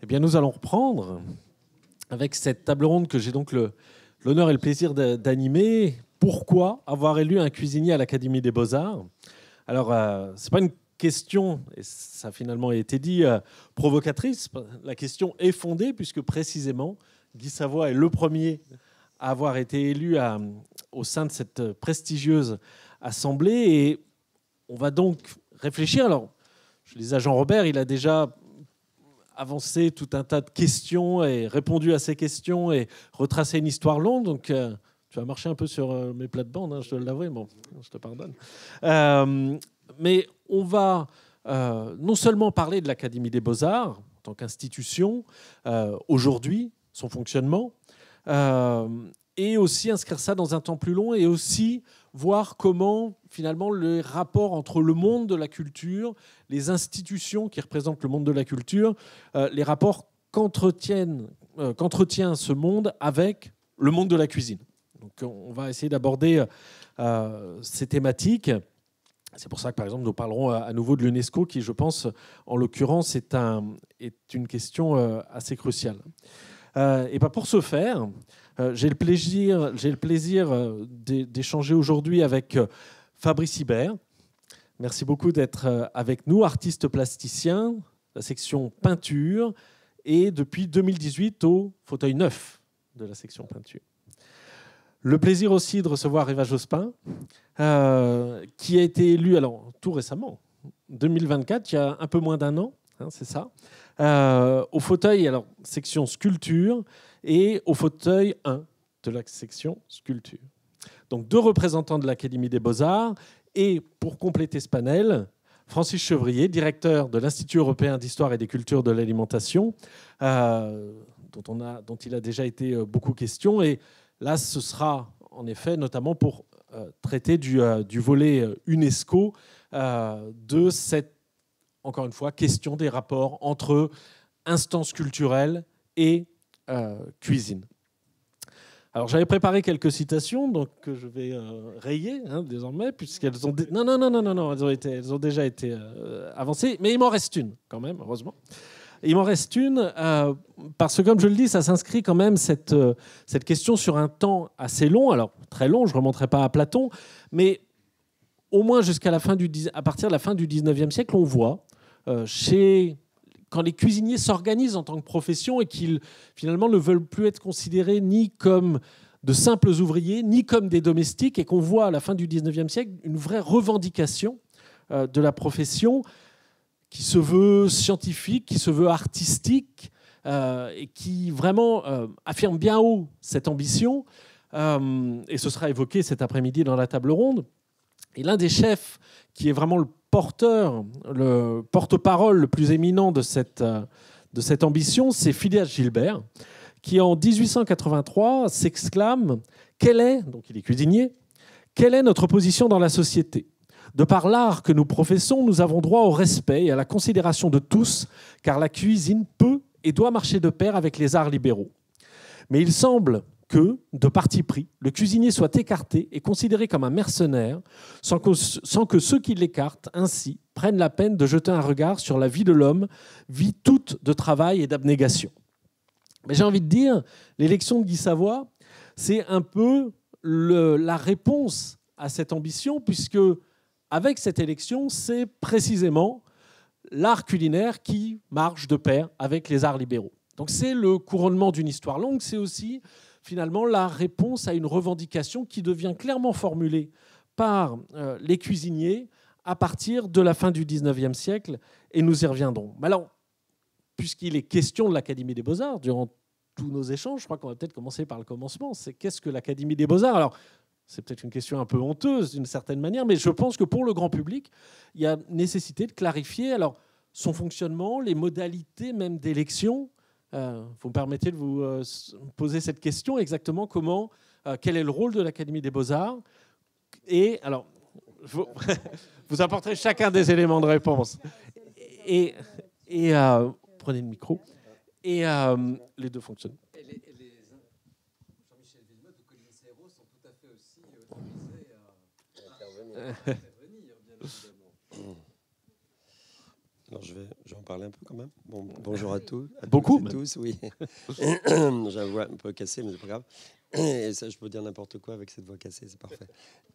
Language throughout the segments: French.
Eh bien, nous allons reprendre avec cette table ronde que j'ai donc l'honneur et le plaisir d'animer. Pourquoi avoir élu un cuisinier à l'Académie des Beaux-Arts? Alors, ce n'est pas une question, et ça a finalement été dit, provocatrice. La question est fondée puisque précisément, Guy Savoy est le premier à avoir été élu au sein de cette prestigieuse assemblée. Et on va donc réfléchir. Alors, je disais à Jean-Robert, il a déjà avancé tout un tas de questions et répondu à ces questions et retracé une histoire longue. Donc, tu vas marcher un peu sur mes plates-bandes, hein, je dois l'avouer. Bon, je te pardonne. Mais on va non seulement parler de l'Académie des Beaux-Arts en tant qu'institution, aujourd'hui, son fonctionnement, et aussi inscrire ça dans un temps plus long et aussi voir comment, finalement, les rapports entre le monde de la culture, les institutions qui représentent le monde de la culture, les rapports qu'entretient ce monde avec le monde de la cuisine. Donc, on va essayer d'aborder ces thématiques. C'est pour ça que, par exemple, nous parlerons à nouveau de l'UNESCO, qui, je pense, en l'occurrence, est une question assez cruciale. Et ben pour ce faire, j'ai le plaisir d'échanger aujourd'hui avec Fabrice Hibert. Merci beaucoup d'être avec nous, artiste plasticien, la section peinture, et depuis 2018 au fauteuil neuf de la section peinture. Le plaisir aussi de recevoir Eva Jospin, qui a été élue alors, tout récemment, 2024, il y a un peu moins d'un an, hein, c'est ça, au fauteuil, alors section sculpture, et au fauteuil 1 de la section sculpture. Donc 2 représentants de l'Académie des Beaux-Arts, et pour compléter ce panel, Francis Chevrier, directeur de l'Institut européen d'histoire et des cultures de l'alimentation, dont il a déjà été beaucoup question. Et là, ce sera en effet notamment pour traiter du volet UNESCO de cette, encore une fois, question des rapports entre instances culturelles et cuisine. Alors, j'avais préparé quelques citations, donc que je vais rayer désormais, puisqu'elles ont... Non, elles ont déjà été avancées, mais il m'en reste une, quand même, heureusement. Et il m'en reste une, parce que, comme je le dis, ça s'inscrit quand même, cette question, sur un temps assez long. Alors, très long, je ne remonterai pas à Platon, mais au moins à partir de la fin du 19e siècle, on voit, quand les cuisiniers s'organisent en tant que profession et qu'ils, finalement, ne veulent plus être considérés ni comme de simples ouvriers, ni comme des domestiques, et qu'on voit à la fin du 19e siècle une vraie revendication de la profession qui se veut scientifique, qui se veut artistique, et qui vraiment affirme bien haut cette ambition. Et ce sera évoqué cet après-midi dans la table ronde. Et l'un des chefs qui est vraiment le porte-parole le plus éminent de cette ambition, c'est Phileas Gilbert, qui en 1883 s'exclame « donc il est cuisinier, quelle est notre position dans la société ? De par l'art que nous professons, nous avons droit au respect et à la considération de tous, car la cuisine peut et doit marcher de pair avec les arts libéraux. Mais il semble que, de parti pris, le cuisinier soit écarté et considéré comme un mercenaire, sans que ceux qui l'écartent ainsi prennent la peine de jeter un regard sur la vie de l'homme, vie toute de travail et d'abnégation. » Mais j'ai envie de dire, l'élection de Guy Savoy, c'est un peu la réponse à cette ambition, puisque avec cette élection, c'est précisément l'art culinaire qui marche de pair avec les arts libéraux. Donc c'est le couronnement d'une histoire longue, c'est aussi finalement la réponse à une revendication qui devient clairement formulée par les cuisiniers à partir de la fin du 19e siècle, et nous y reviendrons. Mais alors, puisqu'il est question de l'Académie des Beaux-Arts, durant tous nos échanges, je crois qu'on va peut-être commencer par le commencement. C'est qu'est-ce que l'Académie des Beaux-Arts ? Alors, c'est peut-être une question un peu honteuse d'une certaine manière, mais je pense que pour le grand public, il y a nécessité de clarifier alors, son fonctionnement, les modalités même d'élection. Vous me permettez de vous poser cette question, exactement quel est le rôle de l'Académie des Beaux-Arts ? Et alors, vous apporterez chacun des éléments de réponse. Et prenez le micro. Et les deux fonctionnent. Jean-Michel Villemotte ou Colline Serrault sont tout à fait aussi autorisés à intervenir, bien évidemment. Alors je vais en parler un peu quand même. Bon, bonjour à tous. Beaucoup, À tous, oui. J'ai la voix un peu cassée, mais c'est pas grave. Et ça, je peux dire n'importe quoi avec cette voix cassée, c'est parfait.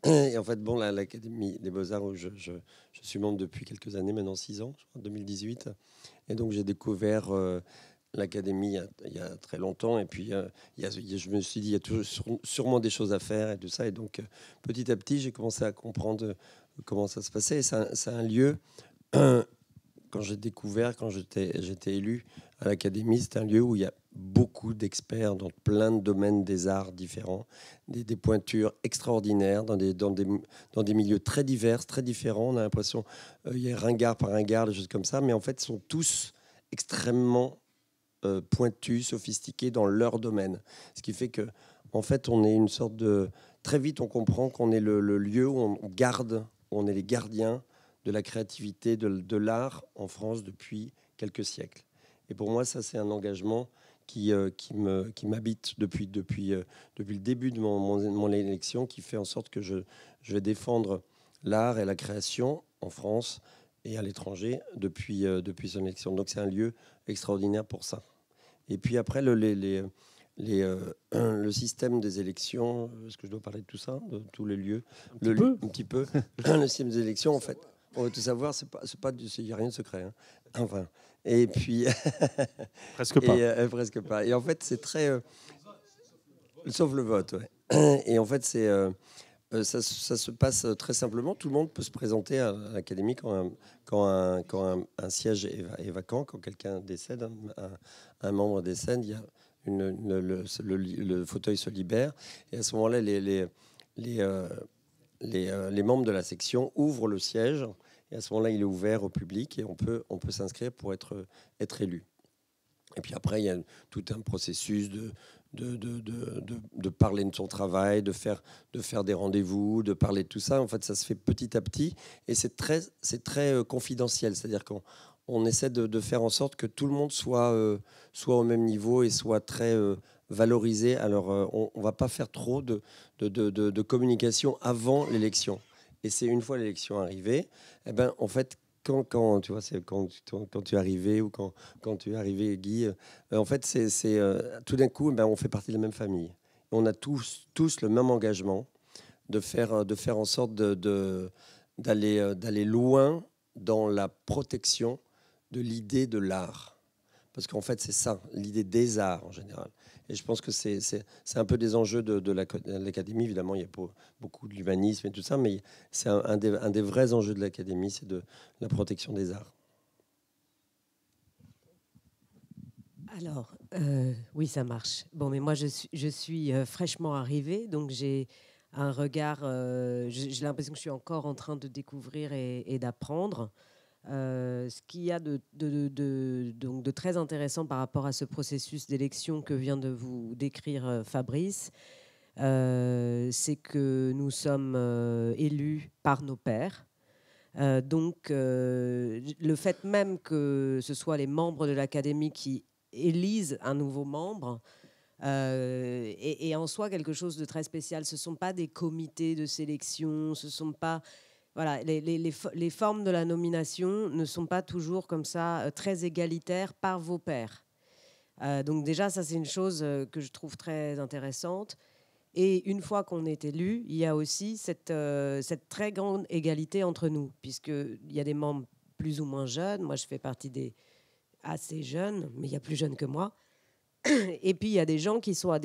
Et en fait, bon, l'Académie des Beaux-Arts, où je suis membre depuis quelques années, maintenant 6 ans, je crois, 2018. Et donc, j'ai découvert l'Académie il y a très longtemps. Et puis, je me suis dit, il y a toujours, sûrement des choses à faire et tout ça. Et donc, petit à petit, j'ai commencé à comprendre comment ça se passait. Et c'est un lieu... Quand j'ai découvert, quand j'étais élu à l'Académie, c'est un lieu où il y a beaucoup d'experts dans plein de domaines des arts différents, des pointures extraordinaires dans des milieux très divers, très différents. On a l'impression il y a ringard par ringard, des choses comme ça, mais en fait, ils sont tous extrêmement pointus, sophistiqués dans leur domaine. Ce qui fait que, en fait, on est une sorte de... Très vite, on comprend qu'on est le lieu où on garde, où on est les gardiens de la créativité, de l'art en France depuis quelques siècles. Et pour moi, ça, c'est un engagement qui m'habite depuis le début de mon élection, qui fait en sorte que je vais défendre l'art et la création en France et à l'étranger depuis son élection. Donc c'est un lieu extraordinaire pour ça. Et puis après, le système des élections, est-ce que je dois parler de tout ça, de tous les lieux? Un petit peu. Le système des élections, en fait, on veut tout savoir, il n'y a rien de secret. Hein. Enfin, et puis... Presque pas. Presque pas. Et en fait, c'est très... sauf le vote, ouais. Et en fait, ça se passe très simplement. Tout le monde peut se présenter à l'Académie quand un siège est vacant, quand quelqu'un décède, un membre décède, il y a le fauteuil se libère. Et à ce moment-là, les membres de la section ouvrent le siège. Et à ce moment-là, il est ouvert au public et on peut s'inscrire pour être élu. Et puis après, il y a tout un processus de parler de son travail, de faire des rendez-vous, de parler de tout ça. En fait, ça se fait petit à petit et c'est très confidentiel. C'est-à-dire qu'on essaie de faire en sorte que tout le monde soit au même niveau et soit très valorisé. Alors, on ne va pas faire trop de communication avant l'élection. Et c'est une fois l'élection arrivée, eh ben, en fait, quand tu vois, c'est quand tu es arrivé ou quand tu es arrivé, Guy, en fait, c'est tout d'un coup, ben, on fait partie de la même famille. On a tous le même engagement de faire en sorte d'aller loin dans la protection de l'idée de l'art. Parce qu'en fait, c'est ça, l'idée des arts en général. Et je pense que c'est un peu des enjeux de l'Académie. Évidemment, il y a beaucoup de l'humanisme et tout ça, mais c'est un des vrais enjeux de l'Académie, c'est de la protection des arts. Alors, oui, ça marche. Bon, mais moi, je suis fraîchement arrivée, donc j'ai un regard... j'ai l'impression que je suis encore en train de découvrir et d'apprendre. Ce qu'il y a donc de très intéressant par rapport à ce processus d'élection que vient de vous décrire Fabrice, c'est que nous sommes élus par nos pairs. Donc, le fait même que ce soit les membres de l'Académie qui élisent un nouveau membre est en soi quelque chose de très spécial. Ce ne sont pas des comités de sélection, ce ne sont pas... Voilà, les formes de la nomination ne sont pas toujours comme ça très égalitaires par vos pairs. Donc déjà, ça c'est une chose que je trouve très intéressante. Et une fois qu'on est élu, il y a aussi cette très grande égalité entre nous, puisqu'il y a des membres plus ou moins jeunes. Moi, je fais partie des assez jeunes, mais il y a plus jeunes que moi. Et puis, il y a des gens qui sont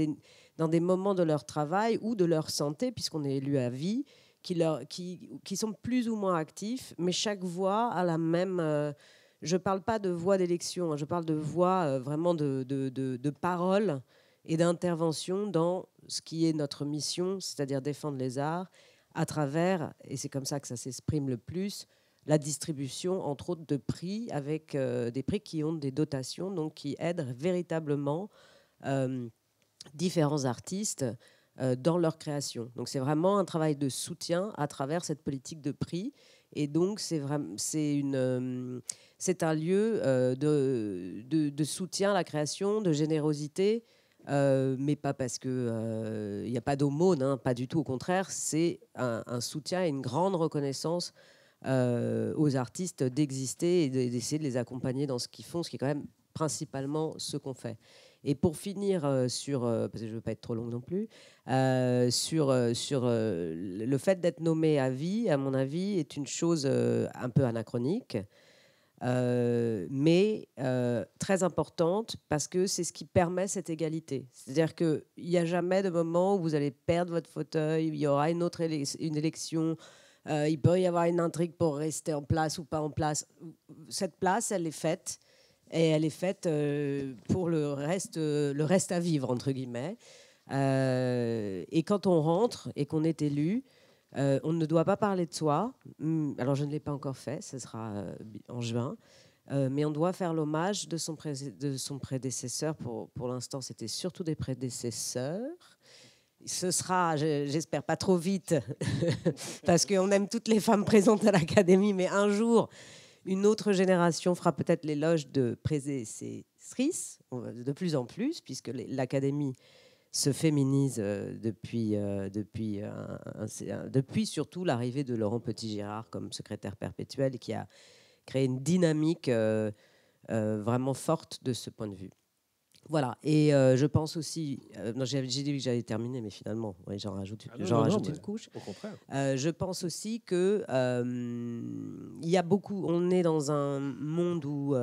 dans des moments de leur travail ou de leur santé, puisqu'on est élu à vie, qui sont plus ou moins actifs, mais chaque voix a la même... je ne parle pas de voix d'élection, je parle de voix vraiment de parole et d'intervention dans ce qui est notre mission, c'est-à-dire défendre les arts à travers, et c'est comme ça que ça s'exprime le plus, la distribution, entre autres, de prix, avec des prix qui ont des dotations, donc qui aident véritablement différents artistes dans leur création. Donc c'est vraiment un travail de soutien à travers cette politique de prix. Et donc c'est un lieu de soutien à la création, de générosité, mais pas parce qu'il n'y a pas d'aumône, hein, pas du tout, au contraire, c'est un soutien et une grande reconnaissance aux artistes d'exister et d'essayer de les accompagner dans ce qu'ils font, ce qui est quand même principalement ce qu'on fait. Et pour finir parce que je ne veux pas être trop longue non plus, sur le fait d'être nommé à vie, à mon avis, est une chose un peu anachronique, mais très importante parce que c'est ce qui permet cette égalité. C'est-à-dire qu'il n'y a jamais de moment où vous allez perdre votre fauteuil, il y aura une autre une élection, il peut y avoir une intrigue pour rester en place ou pas en place. Cette place, elle est faite. Et elle est faite pour le reste à vivre, entre guillemets. Et quand on rentre et qu'on est élu, on ne doit pas parler de soi. Alors, je ne l'ai pas encore fait, ce sera en juin. Mais on doit faire l'hommage de son prédécesseur. Pour l'instant, c'était surtout des prédécesseurs. Ce sera, j'espère, pas trop vite, parce qu'on aime toutes les femmes présentes à l'Académie, mais un jour... Une autre génération fera peut-être l'éloge de prédécessrices, de plus en plus, puisque l'Académie se féminise depuis surtout l'arrivée de Laurent Petit-Girard comme secrétaire perpétuel, qui a créé une dynamique vraiment forte de ce point de vue. Voilà, et je pense aussi... non, j'ai dit que j'allais terminer, mais finalement, ouais, j'en rajoute une couche. Au contraire. Je pense aussi que il y a beaucoup... On est dans un monde où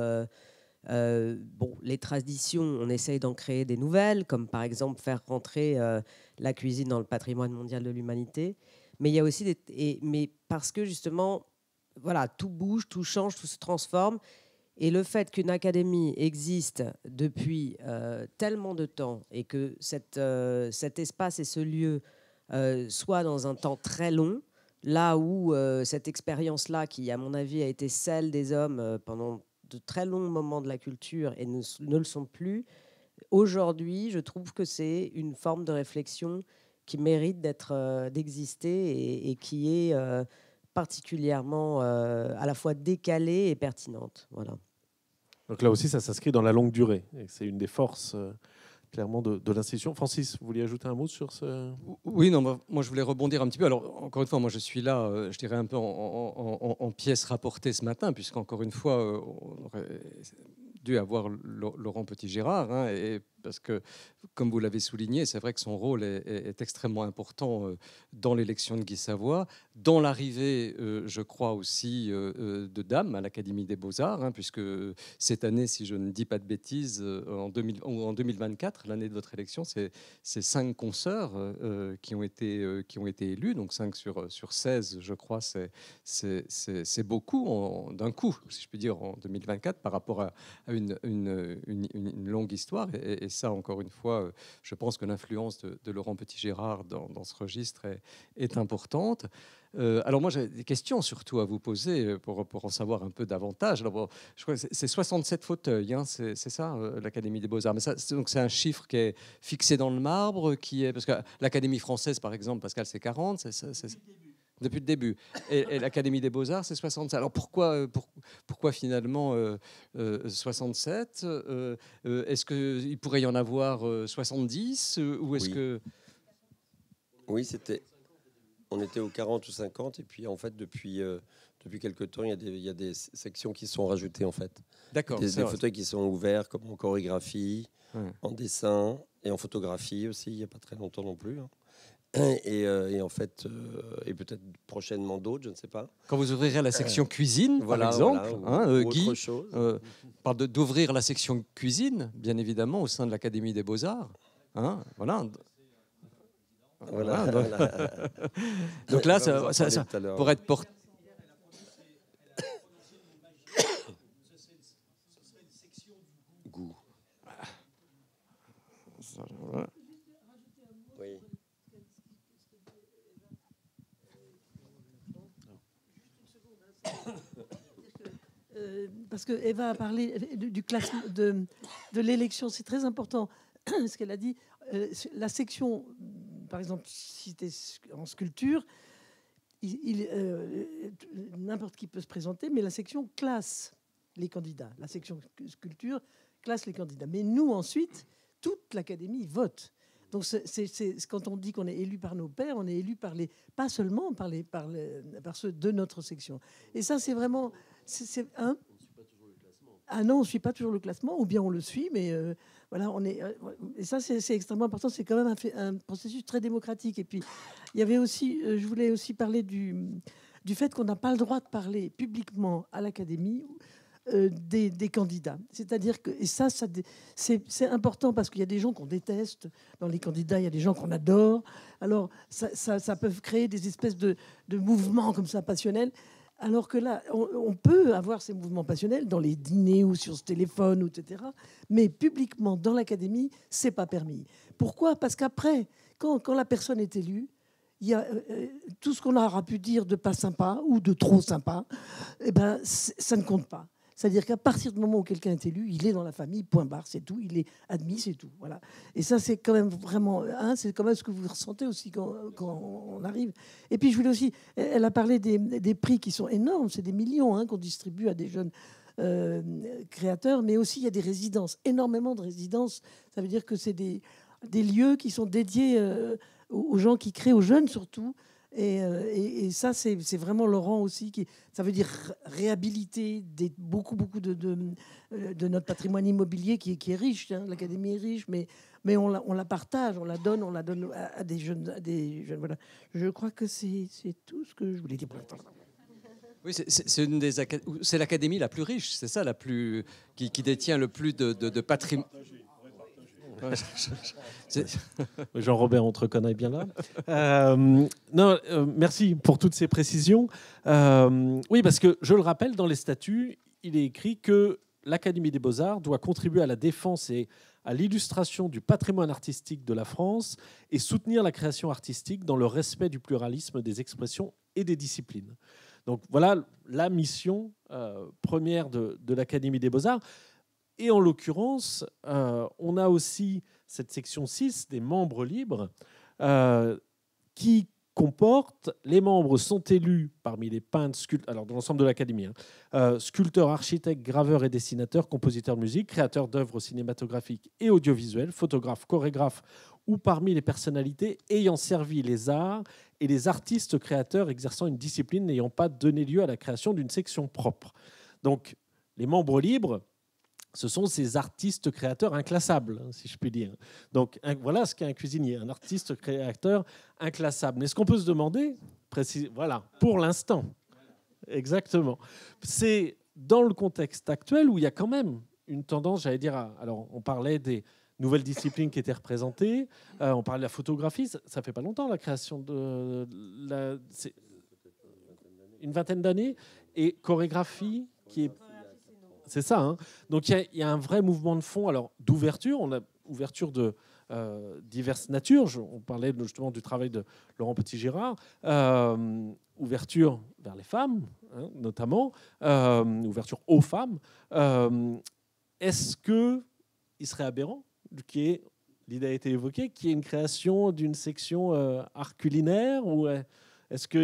les traditions, on essaye d'en créer des nouvelles, comme par exemple faire rentrer la cuisine dans le patrimoine mondial de l'humanité. Mais il y a aussi mais parce que justement, voilà, tout bouge, tout change, tout se transforme. Et le fait qu'une académie existe depuis tellement de temps et que cet espace et ce lieu soient dans un temps très long, là où cette expérience-là, qui à mon avis a été celle des hommes pendant de très longs moments de la culture et ne le sont plus, aujourd'hui, je trouve que c'est une forme de réflexion qui mérite d'exister et qui est particulièrement à la fois décalée et pertinente. Voilà. Donc là aussi, ça s'inscrit dans la longue durée. Et c'est une des forces, clairement, de l'institution. Francis, vous vouliez ajouter un mot sur ce... Oui, non, moi je voulais rebondir un petit peu. Alors, encore une fois, moi je suis là, je dirais un peu en pièce rapportée ce matin, puisqu'encore une fois, on aurait dû avoir Laurent Petit-Girard, hein, et parce que, comme vous l'avez souligné, c'est vrai que son rôle est extrêmement important dans l'élection de Guy Savoy, dans l'arrivée, je crois aussi, de Dame à l'Académie des Beaux-Arts, hein, puisque cette année, si je ne dis pas de bêtises, en 2024, l'année de votre élection, c'est 5 consoeurs qui ont été élus, donc 5 sur 16, je crois, c'est beaucoup d'un coup, si je puis dire, en 2024, par rapport à une longue histoire. Et ça, encore une fois, je pense que l'influence de Laurent Petit-Girard dans ce registre est importante. Alors moi, j'ai des questions surtout à vous poser pour en savoir un peu davantage. Alors, bon, je crois que c'est 67 fauteuils, hein, c'est ça, l'Académie des Beaux-Arts. Mais ça, donc c'est un chiffre qui est fixé dans le marbre, parce que l'Académie française, par exemple, Pascal, c'est 40. Depuis le début. Et l'Académie des Beaux-Arts, c'est 67. Alors pourquoi finalement 67 Est-ce qu'il pourrait y en avoir 70 ou est-ce que... Oui, on était aux 40 ou 50. Et puis, en fait, depuis quelques temps, il y a des sections qui sont rajoutées, en fait. D'accord. Des fauteuils qui sont ouverts, comme en chorégraphie, en dessin et en photographie aussi, il n'y a pas très longtemps non plus. Hein. Et en fait, et peut-être prochainement d'autres, je ne sais pas. Quand vous ouvrirez la section cuisine, par exemple, ou Guy autre chose. parle d'ouvrir la section cuisine, bien évidemment, au sein de l'Académie des Beaux-Arts. Hein, voilà. Donc là, ça pourrait être porté. Goût. Oui. Parce que Eva a parlé du classement de l'élection, c'est très important ce qu'elle a dit. La section, par exemple, si tu es en sculpture, n'importe qui peut se présenter, mais la section classe les candidats. La section sculpture classe les candidats. Mais nous, ensuite, toute l'Académie vote. Donc quand on dit qu'on est élu par nos pairs, on est élu pas seulement par ceux de notre section. Et ça, c'est vraiment... Ah non, on ne suit pas toujours le classement, ou bien on le suit, mais voilà, et ça, c'est extrêmement important. C'est quand même un processus très démocratique. Et puis, il y avait aussi, je voulais aussi parler du fait qu'on n'a pas le droit de parler publiquement à l'Académie des candidats. C'est-à-dire que, et ça c'est important parce qu'il y a des gens qu'on déteste dans les candidats, il y a des gens qu'on adore. Alors, ça peut créer des espèces de mouvements comme ça passionnels. Alors que là, on peut avoir ces mouvements passionnels dans les dîners ou sur ce téléphone, etc. Mais publiquement, dans l'Académie, c'est pas permis. Pourquoi ? Parce qu'après, quand la personne est élue, il y a tout ce qu'on aura pu dire de pas sympa ou de trop sympa, eh ben, ça ne compte pas. C'est-à-dire qu'à partir du moment où quelqu'un est élu, il est dans la famille, point barre, c'est tout. Il est admis, c'est tout. Voilà. Et ça, c'est quand même vraiment... c'est quand même ce que vous ressentez aussi quand on arrive. Et puis, je voulais aussi... Elle a parlé des prix qui sont énormes. C'est des millions qu'on distribue à des jeunes créateurs. Mais aussi, il y a des résidences, énormément de résidences. Ça veut dire que c'est des lieux qui sont dédiés aux gens qui créent, aux jeunes surtout. Et ça, c'est vraiment Laurent aussi. Ça veut dire réhabiliter beaucoup de notre patrimoine immobilier qui est riche. L'Académie est riche, mais on la partage, on la donne à des jeunes. Voilà. Je crois que c'est tout ce que je voulais dire pour l'instant. Oui, c'est l'Académie la plus riche, c'est ça, qui détient le plus de patrimoine. Jean-Robert, on te reconnaît bien là. Merci pour toutes ces précisions. Oui, parce que je le rappelle, dans les statuts, il est écrit que l'Académie des Beaux-Arts doit contribuer à la défense et à l'illustration du patrimoine artistique de la France et soutenir la création artistique dans le respect du pluralisme des expressions et des disciplines. Donc voilà la mission première de l'Académie des Beaux-Arts. Et en l'occurrence, on a aussi cette section 6 des membres libres qui comporte les membres sont élus parmi les peintres, sculpteurs, alors dans l'ensemble de l'Académie, sculpteurs, architectes, graveurs et dessinateurs, compositeurs de musique, créateurs d'œuvres cinématographiques et audiovisuelles, photographes, chorégraphes ou parmi les personnalités ayant servi les arts et les artistes créateurs exerçant une discipline n'ayant pas donné lieu à la création d'une section propre. Donc, les membres libres, ce sont ces artistes créateurs inclassables, si je puis dire. Donc voilà ce qu'est un cuisinier, un artiste créateur inclassable. Mais ce qu'on peut se demander, voilà, pour l'instant, exactement, c'est dans le contexte actuel où il y a quand même une tendance, j'allais dire, alors on parlait des nouvelles disciplines qui étaient représentées, on parlait de la photographie, ça fait pas longtemps la création de c'est une vingtaine d'années, et chorégraphie qui est... C'est ça. Hein. Donc il y a un vrai mouvement de fond, alors d'ouverture. On a ouverture de diverses natures. On parlait justement du travail de Laurent Petit-Girard. Ouverture vers les femmes, hein, notamment. Ouverture aux femmes. Est-ce qu'il serait aberrant l'idée a été évoquée, qu'il y ait une création d'une section art culinaire, ou est-ce que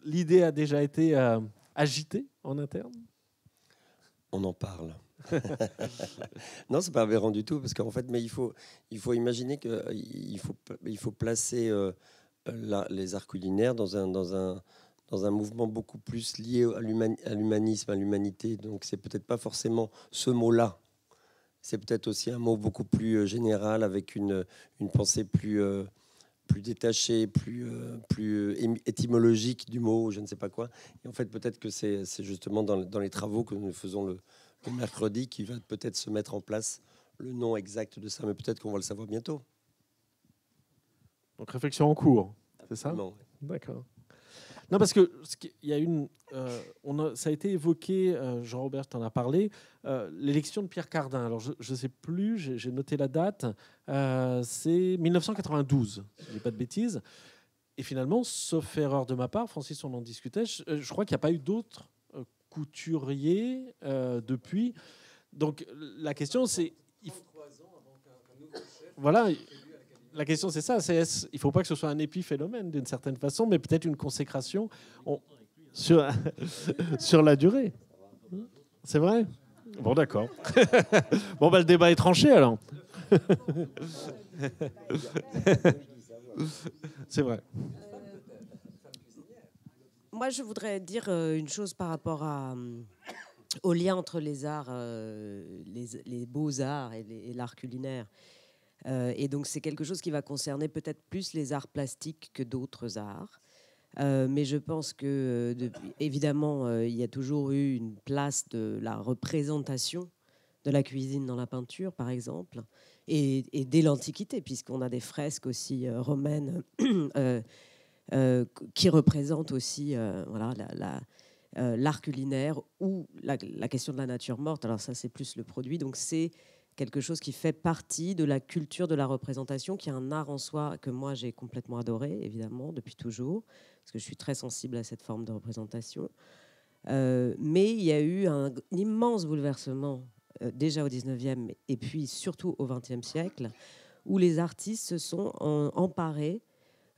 l'idée a déjà été agitée en interne ? On en parle. Non, c'est pas aberrant du tout, parce qu'en fait, mais il faut imaginer qu'il faut placer les arts culinaires dans un mouvement beaucoup plus lié à l'humanisme, à l'humanité. Donc, c'est peut-être pas forcément ce mot-là. C'est peut-être aussi un mot beaucoup plus général, avec une pensée plus détachée, plus étymologique du mot, je ne sais pas quoi. Et en fait, peut-être que c'est justement dans les travaux que nous faisons le mercredi qui va peut-être se mettre en place le nom exact de ça, mais peut-être qu'on va le savoir bientôt. Donc réflexion en cours, c'est ça ? Non. D'accord. Non, parce que il y a ça a été évoqué, Jean-Robert t'en a parlé, l'élection de Pierre Cardin. Alors je ne sais plus, j'ai noté la date, c'est 1992, si je ne dis pas de bêtises. Et finalement, sauf erreur de ma part, Francis, on en discutait, je crois qu'il n'y a pas eu d'autres couturiers depuis. Donc la question, c'est... Voilà. La question, c'est ça. Il ne faut pas que ce soit un épiphénomène d'une certaine façon, mais peut-être une consécration sur la durée. C'est vrai ? Bon, d'accord. Bon, le débat est tranché alors. C'est vrai. Moi, je voudrais dire une chose par rapport au lien entre les arts, les beaux-arts et l'art culinaire. Et donc, c'est quelque chose qui va concerner peut-être plus les arts plastiques que d'autres arts. Mais je pense que, évidemment, il y a toujours eu une place de la représentation de la cuisine dans la peinture, par exemple, et dès l'Antiquité, puisqu'on a des fresques aussi romaines qui représentent aussi voilà, l'art culinaire ou la question de la nature morte. Alors ça, c'est plus le produit. Donc c'est quelque chose qui fait partie de la culture de la représentation, qui est un art en soi que moi, j'ai complètement adoré, évidemment, depuis toujours, parce que je suis très sensible à cette forme de représentation. Mais il y a eu un immense bouleversement déjà au 19e et puis surtout au 20e siècle, où les artistes se sont emparés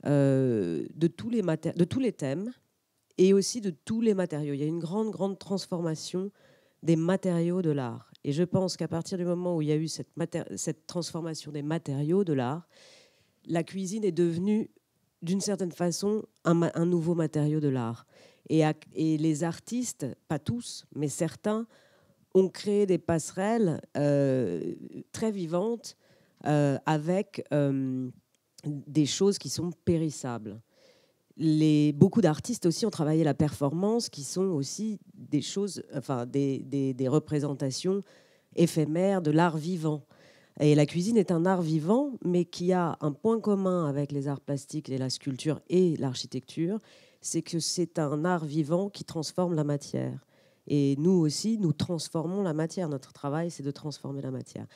de tous les thèmes et aussi de tous les matériaux. Il y a une grande transformation des matériaux de l'art. Et je pense qu'à partir du moment où il y a eu cette transformation des matériaux de l'art, la cuisine est devenue, d'une certaine façon, un nouveau matériau de l'art. Et les artistes, pas tous, mais certains, ont créé des passerelles très vivantes avec des choses qui sont périssables. Beaucoup d'artistes aussi ont travaillé la performance, qui sont aussi des choses, enfin des représentations éphémères de l'art vivant. Et la cuisine est un art vivant, mais qui a un point commun avec les arts plastiques et la sculpture et l'architecture, c'est que c'est un art vivant qui transforme la matière. Et nous aussi, nous transformons la matière. Notre travail, c'est de transformer la matière.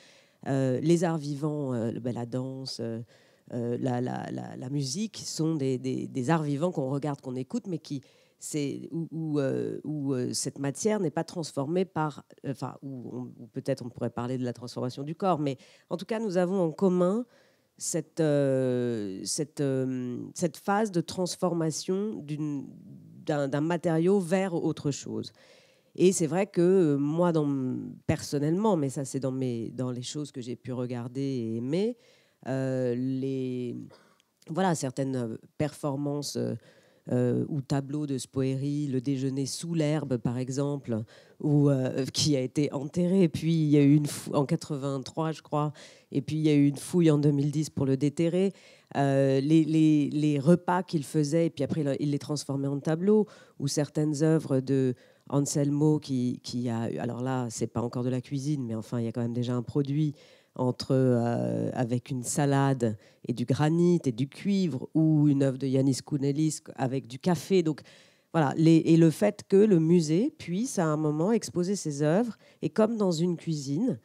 Les arts vivants, la danse, la musique sont des arts vivants qu'on regarde, qu'on écoute, mais où cette matière n'est pas transformée par... ou peut-être on pourrait parler de la transformation du corps, mais en tout cas, nous avons en commun cette phase de transformation d'un matériau vers autre chose. Et c'est vrai que moi, personnellement, mais ça c'est dans les choses que j'ai pu regarder et aimer, certaines performances ou tableaux de Spoeri, le déjeuner sous l'herbe par exemple, qui a été enterré, puis il y a eu en 83 je crois, et puis il y a eu une fouille en 2010 pour le déterrer. Les repas qu'il faisait, et puis après il les transformait en tableaux, ou certaines œuvres de Anselmo qui a... Alors là, c'est pas encore de la cuisine, mais enfin, il y a quand même déjà un produit avec une salade et du granit et du cuivre, ou une œuvre de Yanis Kounelis avec du café. Donc voilà, et le fait que le musée puisse à un moment exposer ses œuvres, et comme dans une cuisine,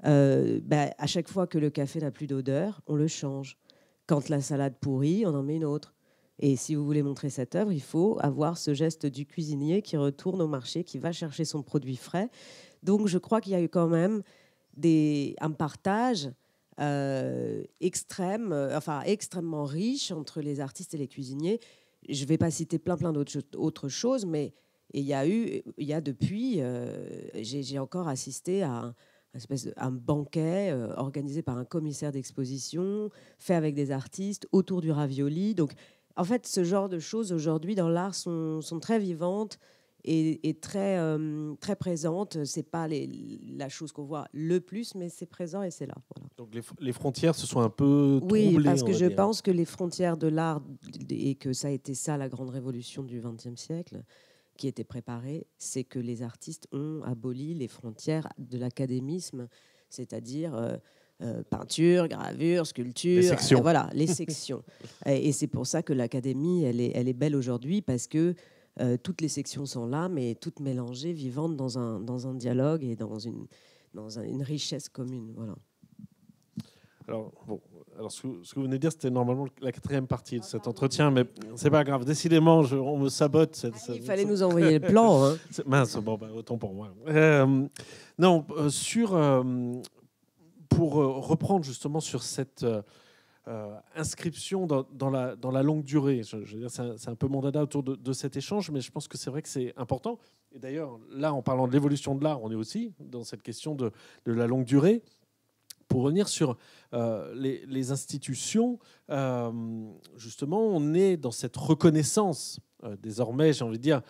à chaque fois que le café n'a plus d'odeur, on le change. Quand la salade pourrit, on en met une autre. Et si vous voulez montrer cette œuvre, il faut avoir ce geste du cuisinier qui retourne au marché, qui va chercher son produit frais. Donc je crois qu'il y a eu quand même un partage extrêmement riche entre les artistes et les cuisiniers. Je ne vais pas citer plein d'autres choses, mais j'ai encore assisté à un banquet organisé par un commissaire d'exposition, fait avec des artistes, autour du ravioli. Donc, en fait, ce genre de choses aujourd'hui dans l'art sont très vivantes et très, très présentes. Ce n'est pas la chose qu'on voit le plus, mais c'est présent et c'est là. Voilà. Donc les frontières se sont un peu troublées. Oui, parce que je pense que les frontières de l'art, et que ça a été ça la grande révolution du XXe siècle, qui était préparée, c'est que les artistes ont aboli les frontières de l'académisme, c'est-à-dire... peinture, gravure, sculpture, les sections. Voilà, les sections. Et c'est pour ça que l'académie, elle est belle aujourd'hui, parce que toutes les sections sont là, mais toutes mélangées, vivantes dans un dialogue et dans une richesse commune. Voilà. Alors ce que vous venez de dire, c'était normalement la 4e partie de cet entretien, mais c'est pas grave. Décidément, on me sabote. Il fallait nous envoyer le plan. Hein. Mince, autant pour moi. Pour reprendre justement sur cette inscription dans la longue durée, je veux dire, c'est un peu mon dada autour de cet échange, mais je pense que c'est vrai que c'est important. Et d'ailleurs, là, en parlant de l'évolution de l'art, on est aussi dans cette question de la longue durée. pour revenir sur les institutions, justement, on est dans cette reconnaissance, désormais, j'ai envie de dire,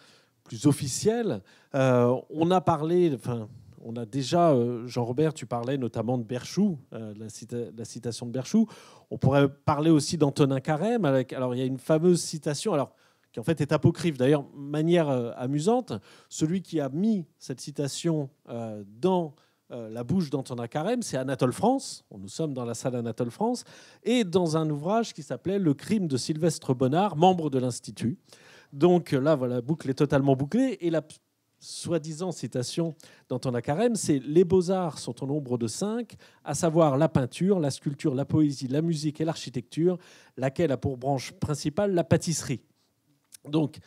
plus officielle. On a parlé, enfin, on a déjà, Jean-Robert, tu parlais notamment de Berchoux, la citation de Berchoux. On pourrait parler aussi d'Antonin Carême. Alors, il y a une fameuse citation, alors, qui en fait est apocryphe, d'ailleurs, manière amusante. Celui qui a mis cette citation dans la bouche d'Antonin Carême, c'est Anatole France. Nous sommes dans la salle Anatole France, et dans un ouvrage qui s'appelait Le crime de Sylvestre Bonnard, membre de l'Institut. Donc là, voilà, la boucle est totalement bouclée. Et la soi-disant citation d'Antonin Carême, c'est « Les beaux-arts sont au nombre de 5, à savoir la peinture, la sculpture, la poésie, la musique et l'architecture, laquelle a pour branche principale la pâtisserie ». Donc,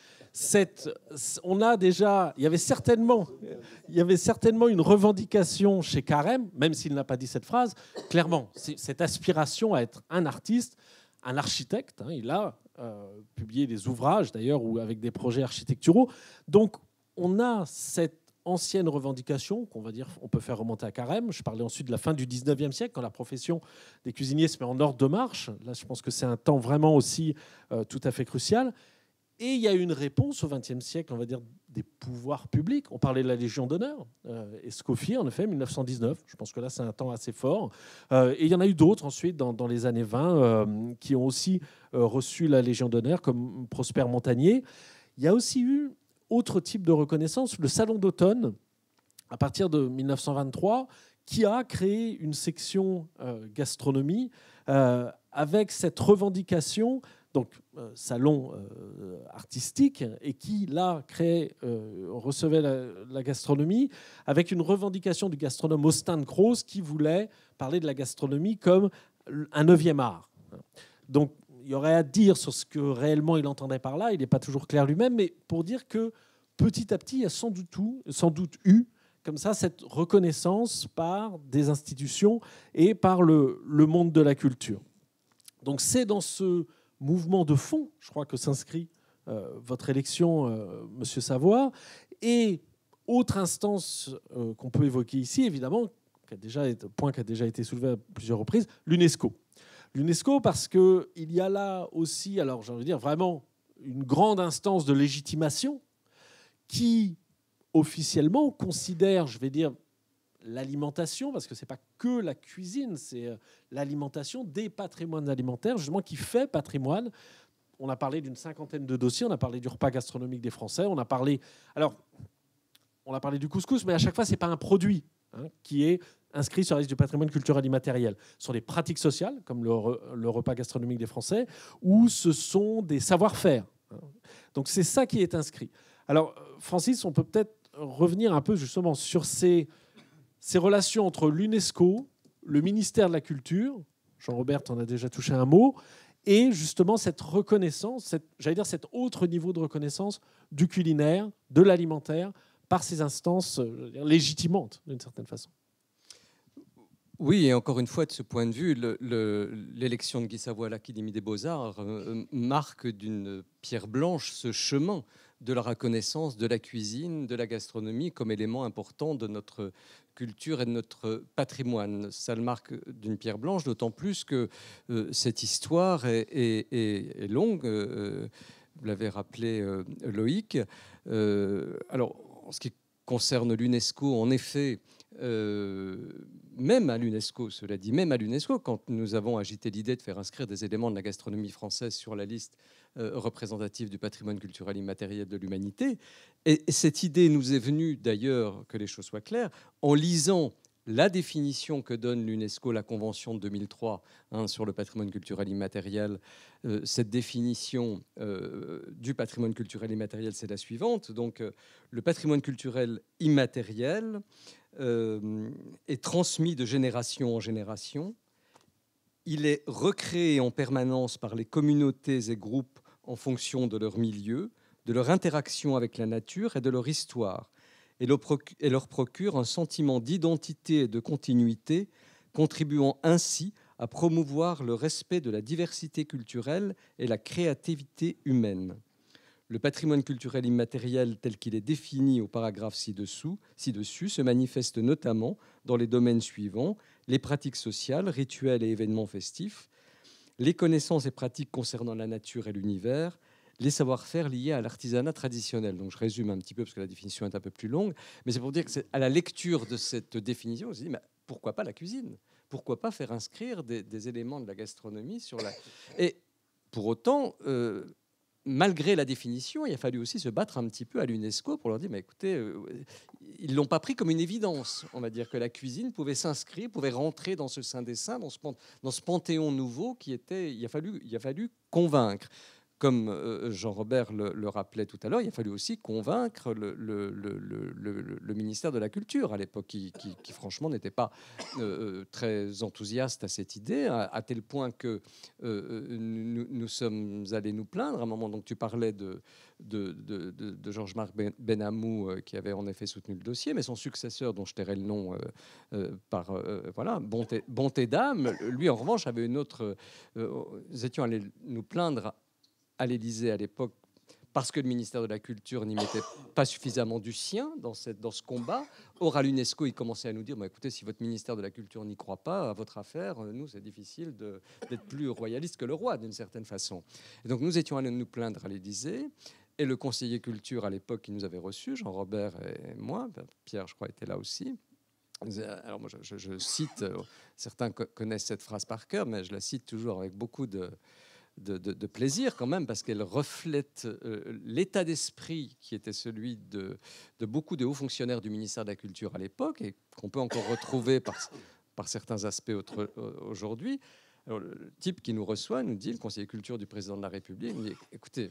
on a déjà, il y avait certainement une revendication chez Carême, même s'il n'a pas dit cette phrase, clairement, cette aspiration à être un artiste, un architecte. Il a publié des ouvrages, d'ailleurs, ou avec des projets architecturaux. Donc, on a cette ancienne revendication qu'on va dire, on peut faire remonter à Carême. Je parlais ensuite de la fin du 19e siècle, quand la profession des cuisiniers se met en ordre de marche. Là, je pense que c'est un temps vraiment aussi tout à fait crucial. Et il y a une réponse au XXe siècle, on va dire, des pouvoirs publics. On parlait de la Légion d'honneur, Escoffier, en effet, 1919. Je pense que là, c'est un temps assez fort. Et il y en a eu d'autres ensuite, dans les années 20, qui ont aussi reçu la Légion d'honneur, comme Prosper Montagnier. Il y a aussi eu autre type de reconnaissance, le Salon d'automne, à partir de 1923, qui a créé une section gastronomie avec cette revendication, donc salon artistique, et qui là recevait la gastronomie avec une revendication du gastronome Austin de Crozes qui voulait parler de la gastronomie comme un 9e art. Donc il y aurait à dire sur ce que réellement il entendait par là, il n'est pas toujours clair lui-même, mais pour dire que petit à petit, il y a sans doute eu comme ça cette reconnaissance par des institutions et par le monde de la culture. Donc c'est dans ce mouvement de fond, je crois, que s'inscrit votre élection, Monsieur Savoie. Et autre instance qu'on peut évoquer ici, évidemment, point qui a déjà été soulevé à plusieurs reprises, l'UNESCO. L'UNESCO, parce qu'il y a là aussi, alors j'ai envie de dire vraiment une grande instance de légitimation qui officiellement considère, je vais dire, l'alimentation, parce que ce n'est pas que la cuisine, c'est l'alimentation, des patrimoines alimentaires, justement, qui fait patrimoine. On a parlé d'une 50aine de dossiers, on a parlé du repas gastronomique des Français, on a parlé du couscous, mais à chaque fois, ce n'est pas un produit qui est inscrit sur la liste du patrimoine culturel immatériel. Ce sont des pratiques sociales, comme le repas gastronomique des Français, ou ce sont des savoir-faire. Donc c'est ça qui est inscrit. Alors, Francis, on peut peut-être revenir un peu justement sur ces relations entre l'UNESCO, le ministère de la Culture, Jean-Robert en a déjà touché un mot, et justement cette reconnaissance, cet autre niveau de reconnaissance du culinaire, de l'alimentaire, par ces instances légitimantes, d'une certaine façon. Oui, et encore une fois, de ce point de vue, l'élection de Guy Savoie à l'Académie des Beaux-Arts marque d'une pierre blanche ce chemin de la reconnaissance de la cuisine, de la gastronomie comme élément important de notre culture et de notre patrimoine. Ça le marque d'une pierre blanche, d'autant plus que cette histoire est longue. Vous l'avez rappelé, Loïc. Alors, en ce qui concerne l'UNESCO, en effet, même à l'UNESCO, cela dit, même à l'UNESCO, quand nous avons agité l'idée de faire inscrire des éléments de la gastronomie française sur la liste représentative du patrimoine culturel immatériel de l'humanité, et cette idée nous est venue d'ailleurs, que les choses soient claires, en lisant la définition que donne l'UNESCO, la Convention de 2003 sur le patrimoine culturel immatériel. Cette définition du patrimoine culturel immatériel, c'est la suivante. Donc, le patrimoine culturel immatériel est transmis de génération en génération. Il est recréé en permanence par les communautés et groupes en fonction de leur milieu, de leur interaction avec la nature et de leur histoire, et leur procure un sentiment d'identité et de continuité, contribuant ainsi à promouvoir le respect de la diversité culturelle et la créativité humaine. Le patrimoine culturel immatériel tel qu'il est défini au paragraphe ci-dessus se manifeste notamment dans les domaines suivants: les pratiques sociales, rituels et événements festifs, les connaissances et pratiques concernant la nature et l'univers, les savoir-faire liés à l'artisanat traditionnel. Donc je résume un petit peu parce que la définition est un peu plus longue, mais c'est pour dire que à la lecture de cette définition, on se dit, mais pourquoi pas la cuisine? Pourquoi pas faire inscrire des éléments de la gastronomie sur la... Et pour autant, malgré la définition, il a fallu aussi se battre un petit peu à l'UNESCO pour leur dire, mais écoutez, ils ne l'ont pas pris comme une évidence. On va dire que la cuisine pouvait s'inscrire, pouvait rentrer dans ce Saint des Saints, dans ce panthéon nouveau qui était... Il a fallu convaincre. Comme Jean-Robert le rappelait tout à l'heure, il a fallu aussi convaincre le ministère de la Culture à l'époque, qui franchement n'était pas très enthousiaste à cette idée, à tel point que nous sommes allés nous plaindre à un moment. Donc tu parlais de Georges-Marc Benamou, qui avait en effet soutenu le dossier, mais son successeur, dont je tairai le nom bonté d'âme, lui en revanche avait une autre... nous étions allés nous plaindre à l'Élysée à l'époque, parce que le ministère de la Culture n'y mettait pas suffisamment du sien dans ce combat. Or, à l'UNESCO, il commençait à nous dire, écoutez, si votre ministère de la Culture n'y croit pas à votre affaire, nous, c'est difficile d'être plus royaliste que le roi, d'une certaine façon. Et donc, nous étions allés nous plaindre à l'Élysée, et le conseiller culture à l'époque qui nous avait reçus, Jean-Robert et moi, Pierre, je crois, était là aussi. Alors, moi, je cite, certains connaissent cette phrase par cœur, mais je la cite toujours avec beaucoup de plaisir quand même, parce qu'elle reflète l'état d'esprit qui était celui de beaucoup de hauts fonctionnaires du ministère de la Culture à l'époque, et qu'on peut encore retrouver par certains aspects aujourd'hui. Alors, le type qui nous reçoit nous dit, le conseiller culture du président de la République, nous dit, écoutez,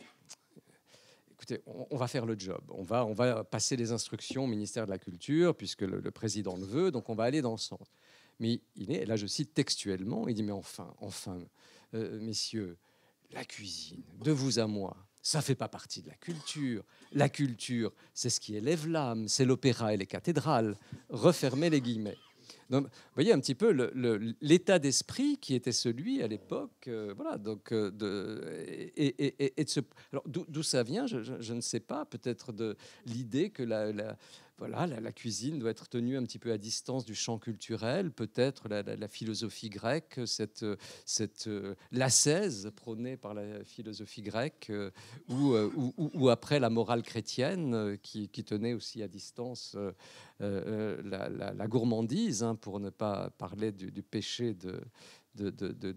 on va faire le job, on va passer les instructions au ministère de la Culture, puisque le président le veut, donc on va aller dans ce sens. Mais là je cite textuellement, il dit, mais enfin, messieurs, la cuisine, de vous à moi, ça fait pas partie de la culture. La culture, c'est ce qui élève l'âme, c'est l'opéra et les cathédrales. Refermez les guillemets. Donc, vous voyez un petit peu l'état d'esprit qui était celui à l'époque, voilà. Donc, alors d'où ça vient, je ne sais pas. Peut-être de l'idée que la cuisine doit être tenue un petit peu à distance du champ culturel, peut-être la philosophie grecque, l'ascèse prônée par la philosophie grecque, ou après la morale chrétienne qui tenait aussi à distance la gourmandise, hein, pour ne pas parler du péché de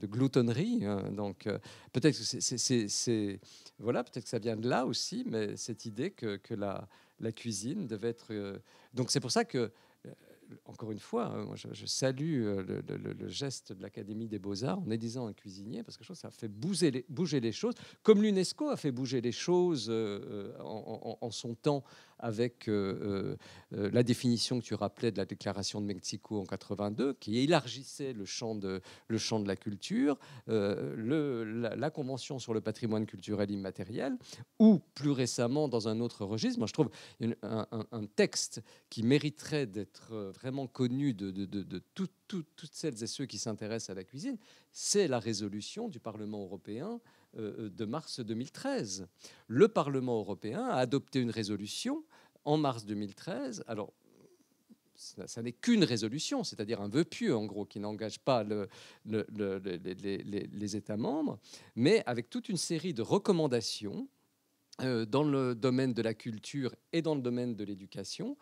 gloutonnerie. Hein. Donc peut-être que peut-être que ça vient de là aussi, mais cette idée que la cuisine devait être... Donc c'est pour ça que, encore une fois, moi je salue le geste de l'Académie des Beaux-Arts en élisant un cuisinier, parce que je trouve que ça fait bouger les choses, comme l'UNESCO a fait bouger les choses en son temps avec la définition que tu rappelais de la déclaration de Mexico en 82, qui élargissait le champ de la culture, la Convention sur le patrimoine culturel immatériel, ou plus récemment, dans un autre registre, moi je trouve un texte qui mériterait d'être vraiment connu de toutes celles et ceux qui s'intéressent à la cuisine, c'est la résolution du Parlement européen de mars 2013. Le Parlement européen a adopté une résolution en mars 2013. Alors, ça n'est qu'une résolution, c'est-à-dire un vœu pieux, en gros, qui n'engage pas les États membres, mais avec toute une série de recommandations dans le domaine de la culture et dans le domaine de l'éducation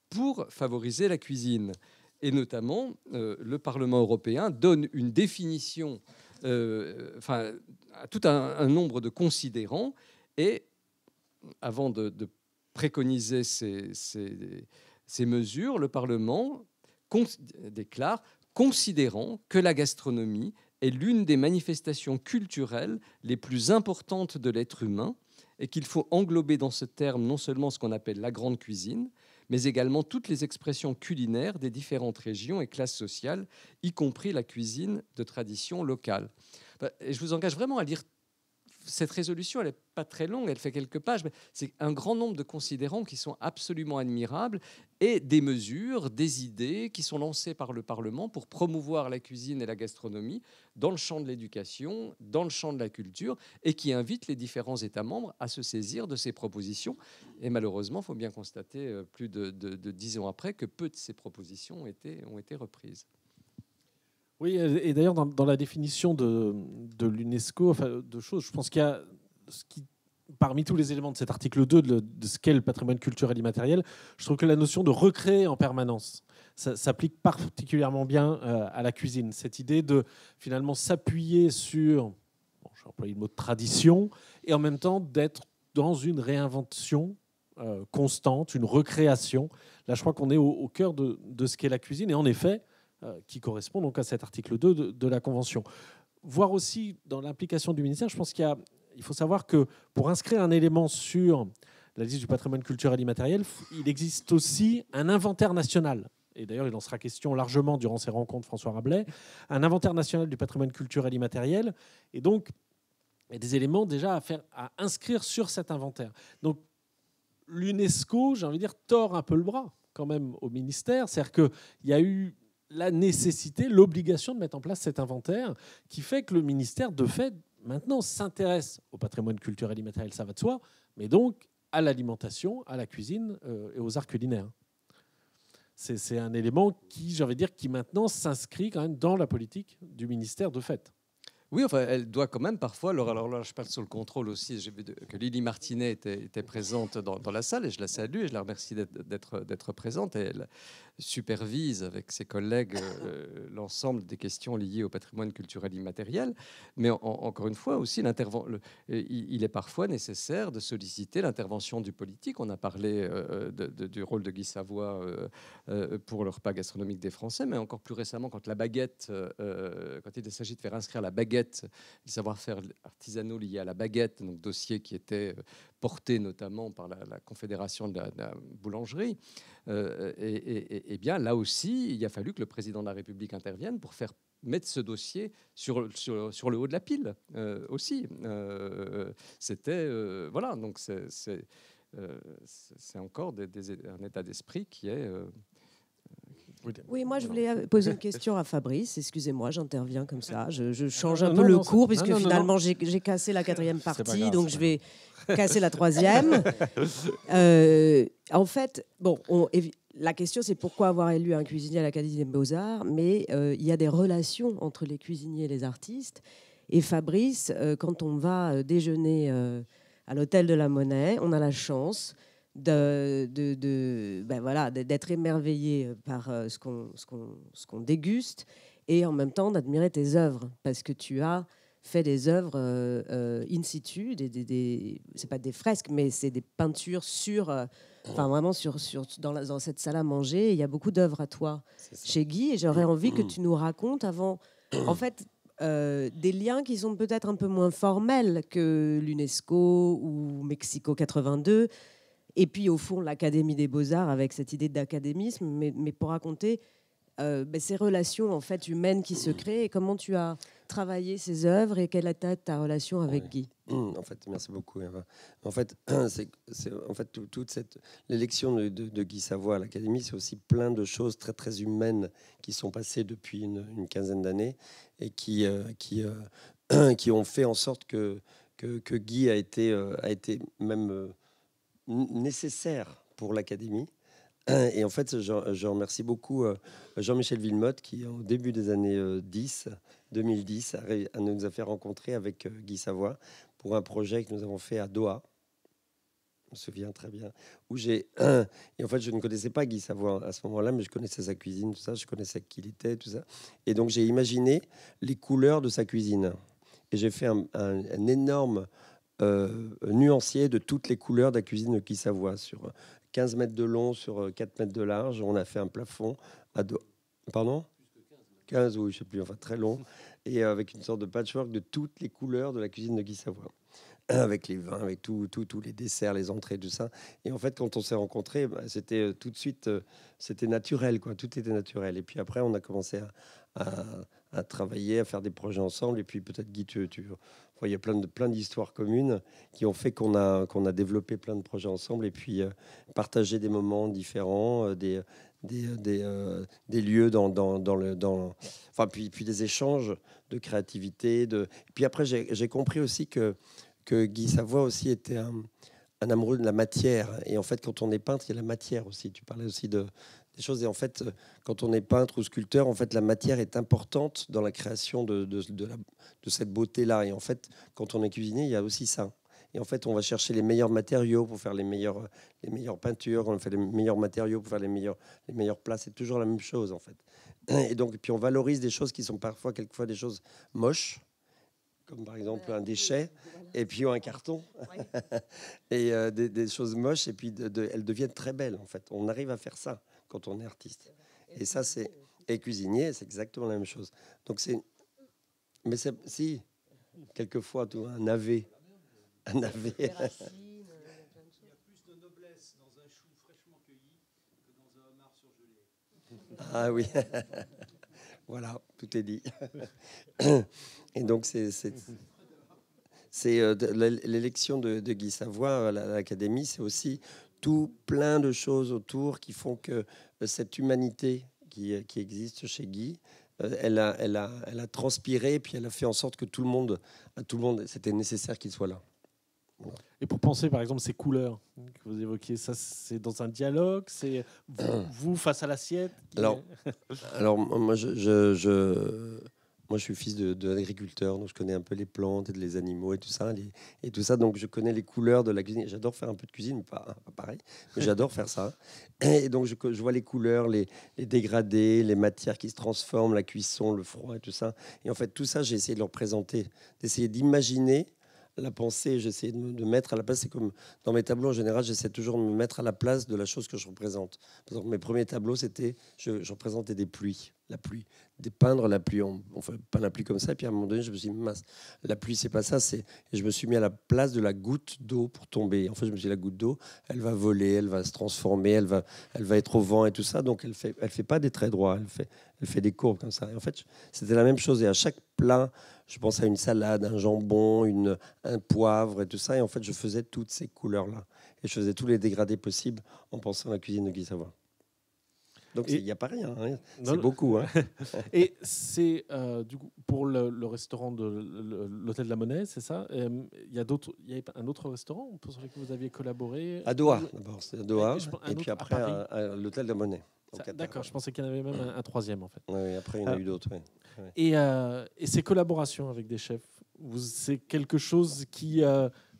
pour favoriser la cuisine. Et notamment, le Parlement européen donne une définition à tout un nombre de considérants, et avant de préconiser ces mesures, le Parlement déclare, considérant que la gastronomie est l'une des manifestations culturelles les plus importantes de l'être humain, et qu'il faut englober dans ce terme non seulement ce qu'on appelle la grande cuisine, mais également toutes les expressions culinaires des différentes régions et classes sociales, y compris la cuisine de tradition locale. Et je vous engage vraiment à lire cette résolution, elle n'est pas très longue, elle fait quelques pages, mais c'est un grand nombre de considérants qui sont absolument admirables et des mesures, des idées qui sont lancées par le Parlement pour promouvoir la cuisine et la gastronomie dans le champ de l'éducation, dans le champ de la culture, et qui invitent les différents États membres à se saisir de ces propositions. Et malheureusement, il faut bien constater, plus de 10 ans après, que peu de ces propositions ont été reprises. Oui, et d'ailleurs, dans la définition de l'UNESCO, enfin, de choses, je pense qu'il y a parmi tous les éléments de cet article 2 de ce qu'est le patrimoine culturel immatériel, je trouve que la notion de recréer en permanence, ça s'applique particulièrement bien à la cuisine. Cette idée de finalement s'appuyer sur, je vais employer le mot de tradition, et en même temps d'être dans une réinvention constante, une recréation. Là, je crois qu'on est au cœur de ce qu'est la cuisine. Et en effet, qui correspond donc à cet article 2 de la Convention. Voir aussi dans l'implication du ministère, je pense qu'il faut savoir que pour inscrire un élément sur la liste du patrimoine culturel immatériel, il existe aussi un inventaire national. Et d'ailleurs, il en sera question largement durant ces rencontres, François Rabelais, un inventaire national du patrimoine culturel immatériel. Et donc, il y a des éléments déjà à inscrire sur cet inventaire. Donc, l'UNESCO, j'ai envie de dire, tord un peu le bras quand même au ministère. C'est-à-dire qu'il y a eu la nécessité, l'obligation de mettre en place cet inventaire qui fait que le ministère, de fait, maintenant s'intéresse au patrimoine culturel immatériel, ça va de soi, mais donc à l'alimentation, à la cuisine et aux arts culinaires. C'est un élément qui, j'ai envie de dire, qui maintenant s'inscrit quand même dans la politique du ministère de fait. Oui, enfin, elle doit quand même parfois. Alors là, je parle sur le contrôle aussi. J'ai vu que Lily Martinet était présente dans la salle et je la salue et je la remercie d'être présente. Et elle supervise avec ses collègues l'ensemble des questions liées au patrimoine culturel immatériel. Mais encore une fois aussi, il est parfois nécessaire de solliciter l'intervention du politique. On a parlé du rôle de Guy Savoy pour le repas gastronomique des Français, mais encore plus récemment, quand la baguette, quand il s'agit de faire inscrire la baguette, les savoir-faire artisanaux liés à la baguette, donc dossier qui était porté notamment par la Confédération de la boulangerie, et bien là aussi, il a fallu que le président de la République intervienne pour faire mettre ce dossier sur le haut de la pile aussi. C'était voilà, donc c'est encore un état d'esprit qui est Oui, moi je voulais poser une question à Fabrice. Excusez-moi, j'interviens comme ça. Je change un peu le cours, puisque finalement j'ai cassé la 4e partie, donc je vais casser la 3e. En fait, bon, la question c'est pourquoi avoir élu un cuisinier à l'Académie des Beaux-Arts, mais il y a des relations entre les cuisiniers et les artistes. Et Fabrice, quand on va déjeuner à l'Hôtel de la Monnaie, on a la chance d'être émerveillé par ce qu'on déguste et en même temps d'admirer tes œuvres, parce que tu as fait des œuvres in situ, c'est pas des fresques, mais c'est des peintures vraiment dans cette salle à manger. Il y a beaucoup d'œuvres à toi chez Guy, et j'aurais envie que tu nous racontes avant, en fait, des liens qui sont peut-être un peu moins formels que l'UNESCO ou Mexico 82. Et puis, au fond, l'Académie des Beaux-Arts avec cette idée d'académisme, mais pour raconter ces relations en fait, humaines qui se créent et comment tu as travaillé ces œuvres et quelle était ta relation avec Guy. En fait, merci beaucoup, Eva. En fait, toute l'élection de Guy Savoy à l'Académie, c'est aussi plein de choses très, très humaines qui sont passées depuis une quinzaine d'années et qui ont fait en sorte que Guy a été même... nécessaire pour l'Académie. Et en fait, je remercie beaucoup Jean-Michel Villemotte qui, au début des années 2010, nous a fait rencontrer avec Guy Savoy pour un projet que nous avons fait à Doha. Je me souviens très bien. Et en fait, je ne connaissais pas Guy Savoy à ce moment-là, mais je connaissais sa cuisine, tout ça. Je connaissais qui il était, tout ça. Et donc, j'ai imaginé les couleurs de sa cuisine. Et j'ai fait un énorme... nuancier de toutes les couleurs de la cuisine de Guy Savoy, sur 15 mètres de long, sur 4 mètres de large. On a fait un plafond à Pardon ? 15 ou je sais plus, enfin très long, et avec une sorte de patchwork de toutes les couleurs de la cuisine de Guy Savoie. Avec les vins, avec tous les desserts, les entrées, tout ça. Et en fait, quand on s'est rencontrés, c'était tout de suite, c'était naturel, quoi. Tout était naturel. Et puis après, on a commencé à travailler, à faire des projets ensemble. Et puis peut-être, Guy, il y a plein d'histoires communes qui ont fait qu'on a développé plein de projets ensemble. Et puis partagé des moments différents, des lieux enfin, puis des échanges de créativité. Et puis après, j'ai compris aussi que Guy Savoie aussi était un amoureux de la matière. Et en fait, quand on est peintre, il y a la matière aussi. Tu parlais aussi des choses. Et en fait, quand on est peintre ou sculpteur, en fait, la matière est importante dans la création de cette beauté-là. Et en fait, quand on est cuisinier, il y a aussi ça. Et en fait, on va chercher les meilleurs matériaux pour faire les meilleures peintures. On fait les meilleurs matériaux pour faire les meilleures plats. C'est toujours la même chose, en fait. Et donc, puis on valorise des choses qui sont quelquefois des choses moches, comme par exemple un déchet, et puis un carton, et des choses moches, et puis elles deviennent très belles, en fait. On arrive à faire ça quand on est artiste. Et ça, et cuisinier, c'est exactement la même chose. Donc mais si, quelquefois, un navet. Un navet. Il y a plus de noblesse dans un chou fraîchement cueilli que dans un homard surgelé. Ah oui. Voilà, tout est dit. Et donc, l'élection de Guy Savoie à l'Académie, c'est aussi tout plein de choses autour qui font que cette humanité qui existe chez Guy, elle a transpiré, puis elle a fait en sorte que tout le monde, c'était nécessaire qu'il soit là. Voilà. Et pour penser, par exemple, ces couleurs que vous évoquiez, ça, c'est dans un dialogue, c'est vous face à l'assiette. Alors, moi, moi, je suis fils d'agriculteur, donc je connais un peu les plantes et les animaux et tout ça. Donc, je connais les couleurs de la cuisine. J'adore faire un peu de cuisine, pas pareil, mais j'adore faire ça. Et donc, je vois les couleurs, les dégradés, les matières qui se transforment, la cuisson, le froid et tout ça. Et en fait, tout ça, j'ai essayé de leur présenter, d'essayer d'imaginer la pensée, j'essaie de me mettre à la place. C'est comme dans mes tableaux en général, j'essaie toujours de me mettre à la place de la chose que je représente. Par exemple, mes premiers tableaux, c'était je représentais des pluies, la pluie, peindre la pluie. On fait pas la pluie comme ça. Et puis à un moment donné, je me suis dit, mince, la pluie, c'est pas ça. Et je me suis mis à la place de la goutte d'eau pour tomber. En fait, je me suis dit, la goutte d'eau, elle va voler, elle va se transformer, elle va être au vent et tout ça. Donc, elle fait pas des traits droits, elle fait des courbes comme ça. Et en fait, c'était la même chose. Et à chaque plat, je pense à une salade, un jambon, un poivre et tout ça. Et en fait, je faisais toutes ces couleurs-là. Et je faisais tous les dégradés possibles en pensant à la cuisine de Guy Savoie. Donc, il n'y a pas rien. Hein. C'est beaucoup. Hein. Et c'est du coup, pour le restaurant de l'Hôtel de la Monnaie, c'est ça. Il y a un autre restaurant sur lequel vous aviez collaboré à Doha, d'abord. C'est à Doha. Et puis après, à l'Hôtel de la Monnaie. D'accord, je pensais qu'il y en avait même un troisième, en fait. Oui, après, il y en a eu d'autres. Ouais. Et ces collaborations avec des chefs, c'est quelque chose qui,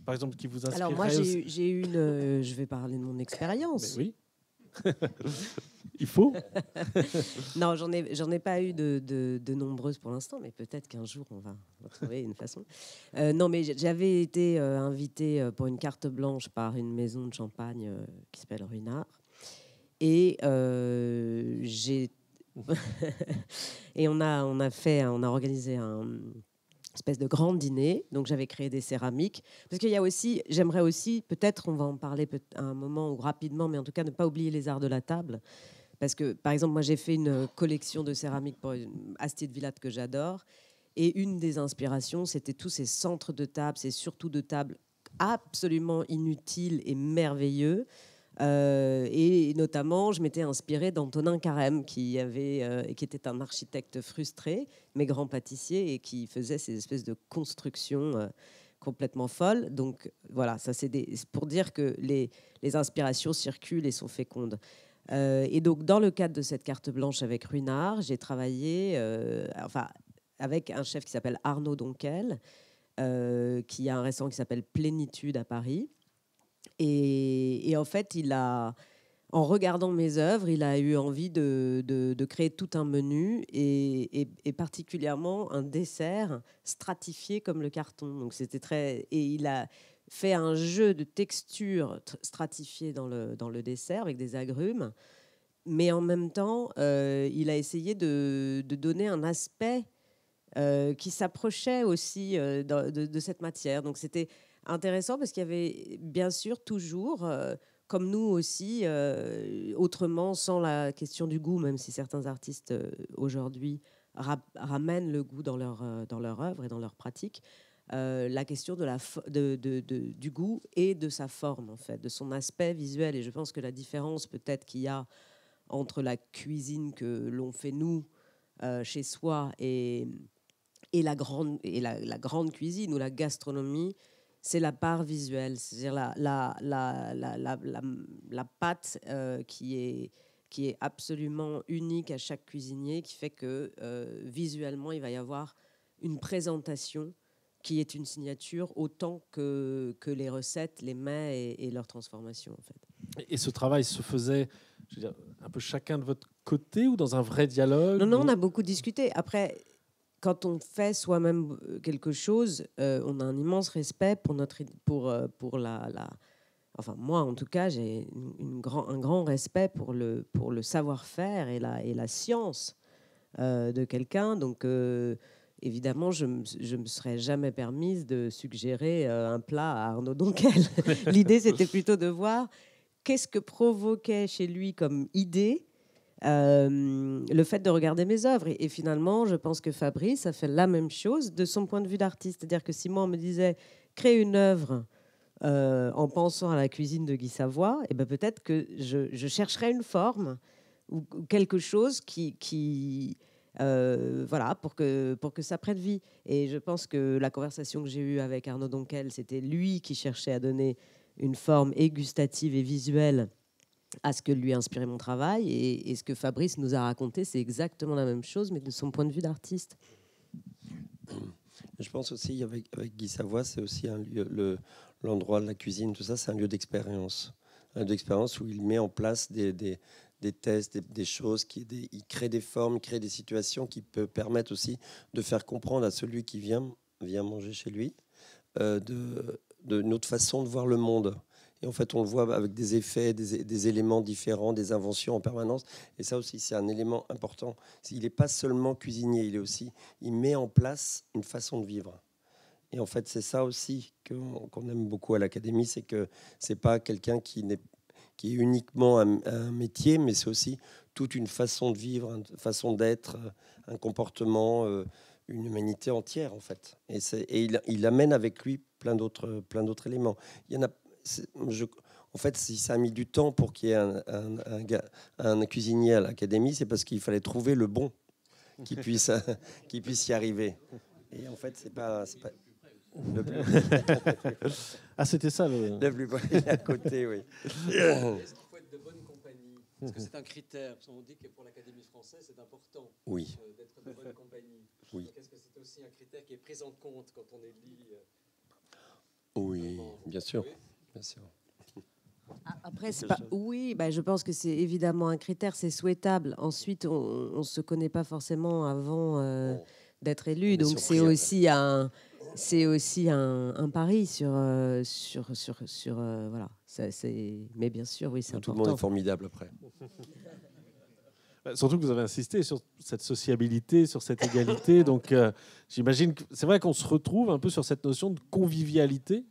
par exemple, qui vous inspire? Alors moi, j'ai eu une... je vais parler de mon expérience. Mais oui. Il faut. Non, j'en ai pas eu de nombreuses pour l'instant, mais peut-être qu'un jour on va trouver une façon. Non, mais j'avais été invitée pour une carte blanche par une maison de champagne qui s'appelle Ruinart, et et on a organisé un espèce de grand dîner. Donc j'avais créé des céramiques, parce qu'il y a aussi, j'aimerais aussi, peut-être on va en parler à un moment ou rapidement, mais en tout cas ne pas oublier les arts de la table, parce que par exemple moi j'ai fait une collection de céramique pour Astier de Villate que j'adore, et une des inspirations c'était tous ces centres de table, c'est surtout de tables absolument inutiles et merveilleux. Et notamment, je m'étais inspirée d'Antonin Carême, qui était un architecte frustré, mais grand pâtissier, et qui faisait ces espèces de constructions complètement folles. Donc voilà, ça c'est pour dire que les inspirations circulent et sont fécondes. Et donc, dans le cadre de cette carte blanche avec Ruinart, j'ai travaillé avec un chef qui s'appelle Arnaud Donquel, qui a un restaurant qui s'appelle Plénitude à Paris. Et en fait, en regardant mes œuvres, il a eu envie de créer tout un menu et particulièrement un dessert stratifié comme le carton. Donc et il a fait un jeu de textures stratifiées dans le dessert avec des agrumes mais en même temps, il a essayé de donner un aspect qui s'approchait aussi de cette matière. Donc c'était intéressant parce qu'il y avait bien sûr toujours, comme nous aussi, autrement, sans la question du goût, même si certains artistes aujourd'hui ramènent le goût dans leur œuvre et dans leur pratique, la question du goût et de sa forme, en fait, de son aspect visuel. Et je pense que la différence peut-être qu'il y a entre la cuisine que l'on fait nous chez soi et la grande cuisine ou la gastronomie, c'est la part visuelle, c'est-à-dire la pâte qui est absolument unique à chaque cuisinier, qui fait que visuellement, il va y avoir une présentation qui est une signature autant que les recettes, les mets et leur transformation, en fait. Et ce travail se faisait, je veux dire, un peu chacun de votre côté ou dans un vrai dialogue? Non, on a beaucoup discuté. Après, quand on fait soi-même quelque chose, on a un immense respect pour la. Enfin, moi, en tout cas, j'ai un grand respect pour le savoir-faire et la science de quelqu'un. Donc, évidemment, je me serais jamais permise de suggérer un plat à Arnaud Donquel. L'idée, c'était plutôt de voir qu'est-ce que provoquait chez lui comme idée le fait de regarder mes œuvres. Et finalement, je pense que Fabrice a fait la même chose de son point de vue d'artiste. C'est-à-dire que si moi, on me disait créer une œuvre en pensant à la cuisine de Guy Savoy, et ben peut-être que je chercherais une forme ou quelque chose qui voilà, pour que ça prenne vie. Et je pense que la conversation que j'ai eue avec Arnaud Donquel, c'était lui qui cherchait à donner une forme et gustative et visuelle à ce que lui a inspiré mon travail. Et ce que Fabrice nous a raconté, c'est exactement la même chose, mais de son point de vue d'artiste. Je pense aussi, avec Guy Savoy, c'est aussi un lieu, l'endroit de la cuisine, tout ça, c'est un lieu d'expérience. Un lieu d'expérience où il met en place des tests, des choses, il crée des formes, il crée des situations qui peuvent permettre aussi de faire comprendre à celui qui vient manger chez lui de notre façon de voir le monde. Et en fait, on le voit avec des effets, des éléments différents, des inventions en permanence. Et ça aussi, c'est un élément important. Il n'est pas seulement cuisinier, il met en place une façon de vivre. Et en fait, c'est ça aussi qu'on aime beaucoup à l'Académie, c'est que c'est pas quelqu'un qui est uniquement un métier, mais c'est aussi toute une façon de vivre, une façon d'être, un comportement, une humanité entière, en fait. Et il amène avec lui plein d'autres éléments. Il y en a. En fait, si ça a mis du temps pour qu'il y ait un cuisinier à l'Académie, c'est parce qu'il fallait trouver le bon qui puisse y arriver. Et en fait, c'est pas le plus... Ah, c'était ça le plus près, il est à côté, oui. Est-ce qu'il faut être de bonne compagnie? Parce que c'est un critère. Parce qu'on dit que pour l'Académie française, c'est important oui. D'être de bonne compagnie. Oui. Donc, est-ce que c'est aussi un critère qui est pris en compte quand on élit Oui, bien sûr. Oui. Bien sûr. Après, oui, je pense que c'est évidemment un critère, c'est souhaitable. Ensuite, on ne se connaît pas forcément avant d'être élu, donc c'est aussi un pari sur voilà. Mais bien sûr, oui, c'est important. Tout le monde est formidable après. Surtout que vous avez insisté sur cette sociabilité, sur cette égalité. Donc, j'imagine que c'est vrai qu'on se retrouve un peu sur cette notion de convivialité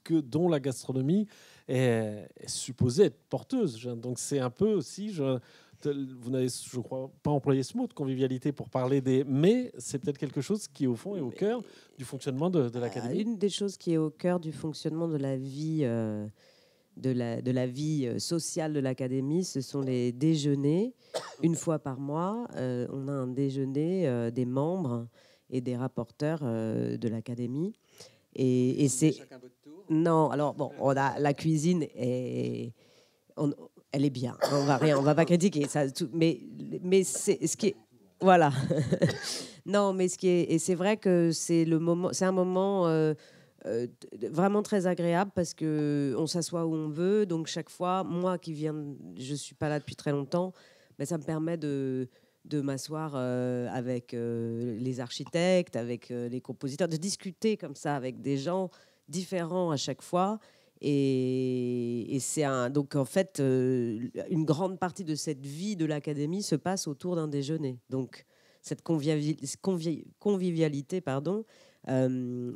dont la gastronomie est supposée être porteuse. Donc, c'est un peu aussi... vous n'avez, je crois, pas employé ce mot de convivialité pour parler des... Mais c'est peut-être quelque chose qui, au fond, est au cœur du fonctionnement de l'Académie. Une des choses qui est au cœur du fonctionnement de la vie... de la vie sociale de l'Académie, ce sont les déjeuners. Une fois par mois, on a un déjeuner des membres et des rapporteurs de l'Académie. Et c'est... Chacun votre tour. Non, alors bon, on a la cuisine elle est bien. On va pas critiquer ça. Mais c'est ce qui est... Voilà. Non, mais ce qui est... Et c'est vrai que c'est un moment... vraiment très agréable parce que on s'assoit où on veut, donc chaque fois, moi qui viens, je suis pas là depuis très longtemps, mais ça me permet de m'asseoir avec les architectes, avec les compositeurs, de discuter comme ça avec des gens différents à chaque fois Et c'est donc en fait, une grande partie de cette vie de l'académie se passe autour d'un déjeuner. Donc cette convivialité, pardon, elle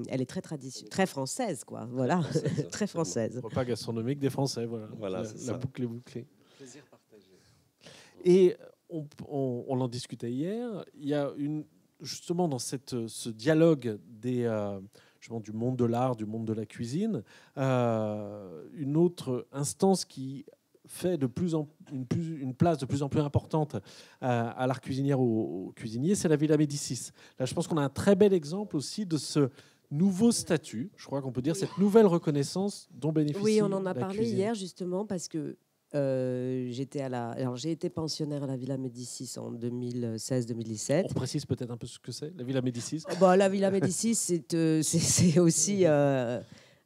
est très très française, quoi. Voilà, très française. Repas gastronomique des Français, voilà. Voilà, La boucle est bouclée. Plaisir partagé. Et on en discutait hier. Il y a justement dans ce dialogue du monde de l'art, du monde de la cuisine, une autre instance qui fait une place de plus en plus importante à l'art cuisinière, aux cuisiniers, c'est la Villa Médicis. Là, je pense qu'on a un très bel exemple aussi de ce nouveau statut, je crois qu'on peut dire, cette nouvelle reconnaissance dont bénéficie Oui, on en a la parlé cuisine. hier justement parce que j'ai été pensionnaire à la Villa Médicis en 2016-2017. On précise peut-être un peu ce que c'est, la Villa Médicis. La Villa Médicis, c'est aussi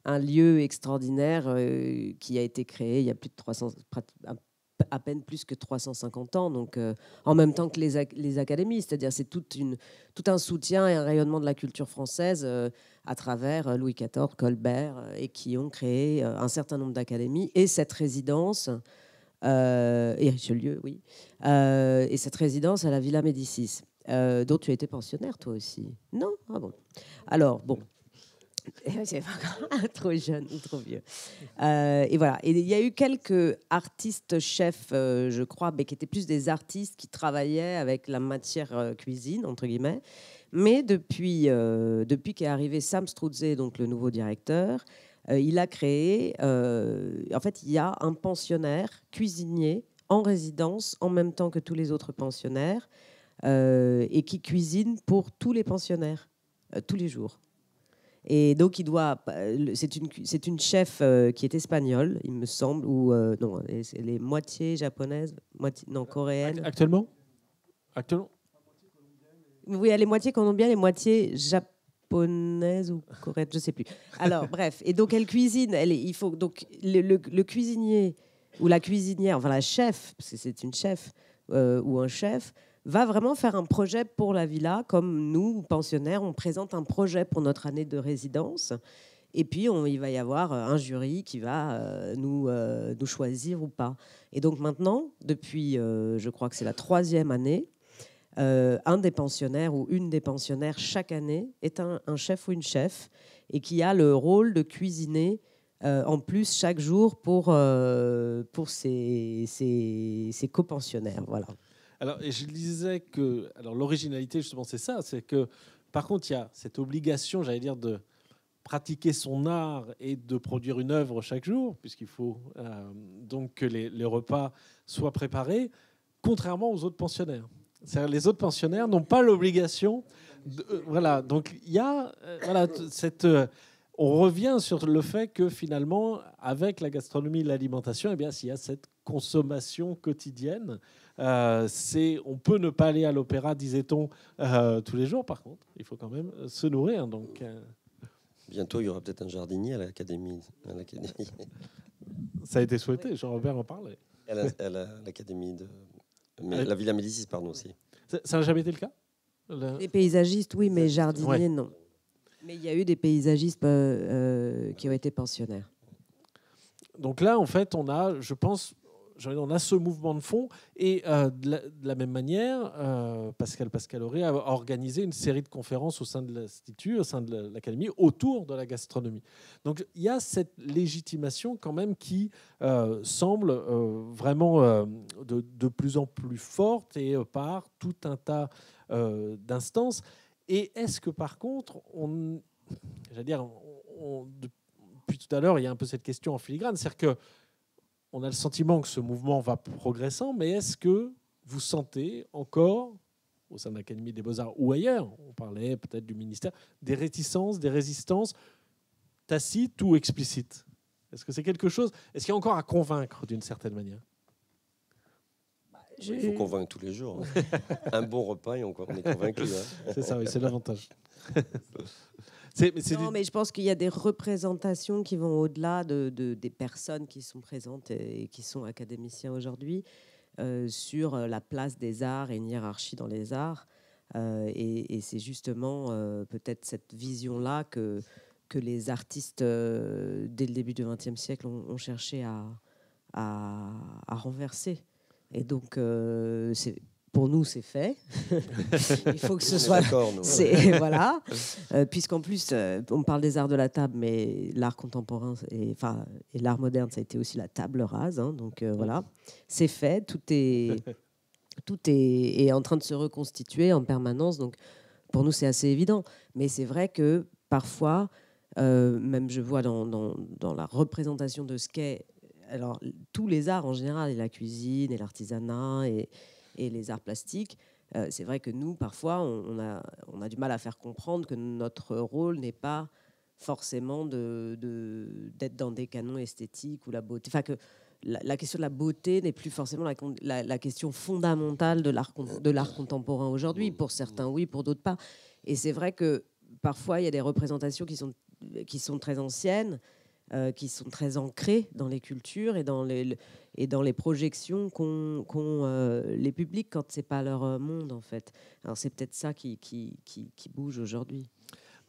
un lieu extraordinaire qui a été créé il y a plus de 300, à peine plus que 350 ans, donc en même temps que les académies, c'est-à-dire c'est tout un soutien et un rayonnement de la culture française à travers Louis XIV, Colbert, et qui ont créé un certain nombre d'académies et cette résidence, et Richelieu, oui, et cette résidence à la Villa Médicis, dont tu as été pensionnaire toi aussi. Non? Ah bon. Alors, bon. C'est pas trop jeune ou trop vieux. Et voilà. Et il y a eu quelques artistes chefs, je crois, mais qui étaient plus des artistes qui travaillaient avec la matière cuisine, entre guillemets. Mais depuis qu'est arrivé Sam Struzé, donc le nouveau directeur, il a créé... en fait, il y a un pensionnaire cuisinier en résidence en même temps que tous les autres pensionnaires et qui cuisine pour tous les pensionnaires, tous les jours. Et donc, c'est une chef qui est espagnole, il me semble, ou non, elle est moitié japonaise, coréenne. Actuellement. Oui, elle est moitié colombienne et moitié japonaise ou coréenne, je ne sais plus. Alors, bref, et donc elle cuisine. Il faut donc le cuisinier ou la cuisinière, enfin la chef, parce que c'est une chef ou un chef, va vraiment faire un projet pour la villa, comme nous, pensionnaires, on présente un projet pour notre année de résidence. Et puis, il va y avoir un jury qui va nous choisir ou pas. Et donc maintenant, depuis, je crois que c'est la 3e année, un des pensionnaires ou une des pensionnaires chaque année est un chef ou une chef et qui a le rôle de cuisiner en plus chaque jour pour ses copensionnaires. Voilà. Alors, et je disais que l'originalité, justement, c'est ça. C'est que, par contre, il y a cette obligation, j'allais dire, de pratiquer son art et de produire une œuvre chaque jour, puisqu'il faut donc que les repas soient préparés, contrairement aux autres pensionnaires. C'est-à-dire, les autres pensionnaires n'ont pas l'obligation. Voilà. Donc, il y a on revient sur le fait que finalement, avec la gastronomie et l'alimentation, eh bien, s'il y a cette consommation quotidienne, on peut ne pas aller à l'opéra, disait-on, tous les jours. Par contre, il faut quand même se nourrir. Donc, bientôt, il y aura peut-être un jardinier à l'académie. Ça a été souhaité. Jean-Robert en parlait. À l'académie de la Villa Médicis, pardon, aussi. Ça n'a jamais été le cas. Les paysagistes, oui, mais jardiniers, non. Mais il y a eu des paysagistes qui ont été pensionnaires. Donc là, en fait, on a, je pense, ce mouvement de fond. Et de la même manière, Pascal Pascaloré a organisé une série de conférences au sein de l'Institut, au sein de l'Académie, autour de la gastronomie. Donc il y a cette légitimation quand même qui semble vraiment de plus en plus forte et par tout un tas d'instances. Et est-ce que par contre, depuis tout à l'heure, il y a un peu cette question en filigrane, c'est-à-dire qu'on a le sentiment que ce mouvement va progressant, mais est-ce que vous sentez encore, au sein de l'Académie des Beaux-Arts ou ailleurs, on parlait peut-être du ministère, des réticences, des résistances tacites ou explicites? Est-ce que c'est quelque chose, est-ce qu'il y a encore à convaincre d'une certaine manière? Il faut convaincre tous les jours. Un bon repas et on est convaincu. Hein. C'est ça, oui, c'est l'avantage. Mais je pense qu'il y a des représentations qui vont au-delà des personnes qui sont présentes et qui sont académiciens aujourd'hui sur la place des arts et une hiérarchie dans les arts. Et c'est justement peut-être cette vision-là que que les artistes, dès le début du XXe siècle, ont cherché à renverser. Et donc, pour nous, c'est fait. Il faut que ce soit... Voilà. Puisqu'en plus, on parle des arts de la table, mais l'art contemporain et l'art moderne, ça a été aussi la table rase. Hein, donc voilà, c'est fait. Tout est en train de se reconstituer en permanence. Donc, pour nous, c'est assez évident. Mais c'est vrai que parfois, même je vois dans la représentation de ce qu'est... Alors, tous les arts en général, et la cuisine, et l'artisanat, et les arts plastiques, c'est vrai que nous, parfois, on a du mal à faire comprendre que notre rôle n'est pas forcément d'être dans des canons esthétiques ou la beauté. Enfin, que la question de la beauté n'est plus forcément la question fondamentale de l'art contemporain aujourd'hui. Pour certains, oui, pour d'autres pas. Et c'est vrai que parfois, il y a des représentations qui sont très anciennes, qui sont très ancrées dans les cultures et dans les projections qu'ont les publics quand c'est pas leur monde, en fait. Alors c'est peut-être ça qui bouge aujourd'hui.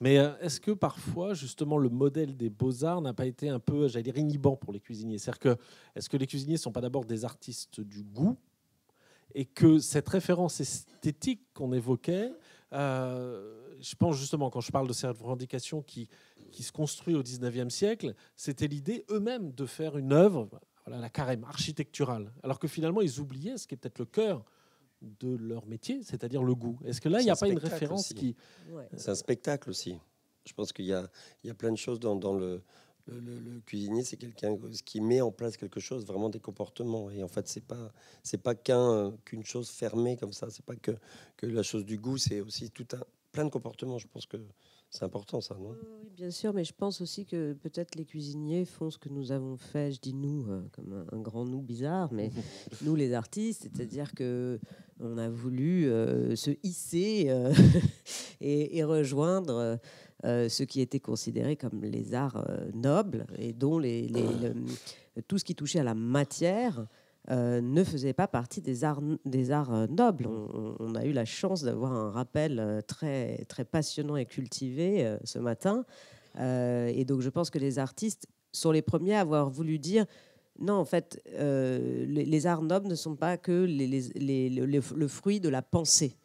Mais est-ce que parfois, justement, le modèle des beaux-arts n'a pas été un peu, j'allais dire, inhibant pour les cuisiniers ? C'est-à-dire que, est-ce que les cuisiniers ne sont pas d'abord des artistes du goût et que cette référence esthétique qu'on évoquait, je pense justement, quand je parle de cette revendication qui se construit au 19e siècle, c'était l'idée eux-mêmes de faire une œuvre, voilà, la carême architecturale, alors que finalement, ils oubliaient ce qui est peut-être le cœur de leur métier, c'est-à-dire le goût. Est-ce que là, il n'y a pas une référence qui... Ouais. C'est un spectacle aussi. Je pense qu'il y a plein de choses dans le cuisinier, c'est quelqu'un qui met en place quelque chose, vraiment des comportements. Et en fait, c'est pas qu'une chose fermée comme ça. C'est pas que la chose du goût, c'est aussi plein de comportements. Je pense que c'est important, ça, non ? Oui, bien sûr, mais je pense aussi que peut-être les cuisiniers font ce que nous avons fait, je dis nous, comme un grand nous bizarre, mais nous les artistes, c'est-à-dire qu'on a voulu se hisser et rejoindre ce qui était considéré comme les arts nobles et dont tout ce qui touchait à la matière ne faisait pas partie des arts nobles. On a eu la chance d'avoir un rappel très, très passionnant et cultivé ce matin. Et donc, je pense que les artistes sont les premiers à avoir voulu dire non, en fait, les arts nobles ne sont pas que le fruit de la pensée.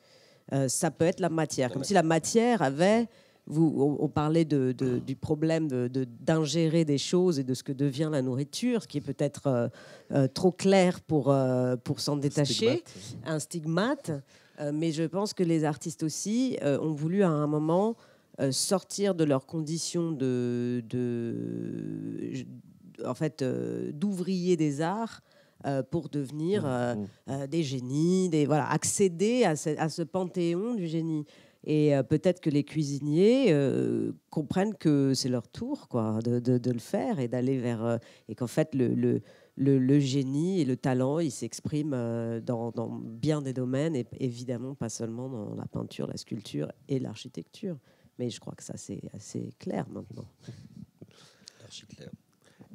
Ça peut être la matière. Comme si la matière avait... On parlait du problème d'ingérer des choses et de ce que devient la nourriture, ce qui est peut-être trop clair pour s'en détacher, un stigmate. Mais je pense que les artistes aussi ont voulu à un moment sortir de leurs conditions d'ouvriers des arts pour devenir des génies, accéder à ce panthéon du génie. Et peut-être que les cuisiniers comprennent que c'est leur tour, quoi, de le faire et d'aller vers... et qu'en fait, le génie et le talent, ils s'expriment dans bien des domaines, et évidemment pas seulement dans la peinture, la sculpture et l'architecture. Mais je crois que ça, c'est assez clair maintenant. Archi clair.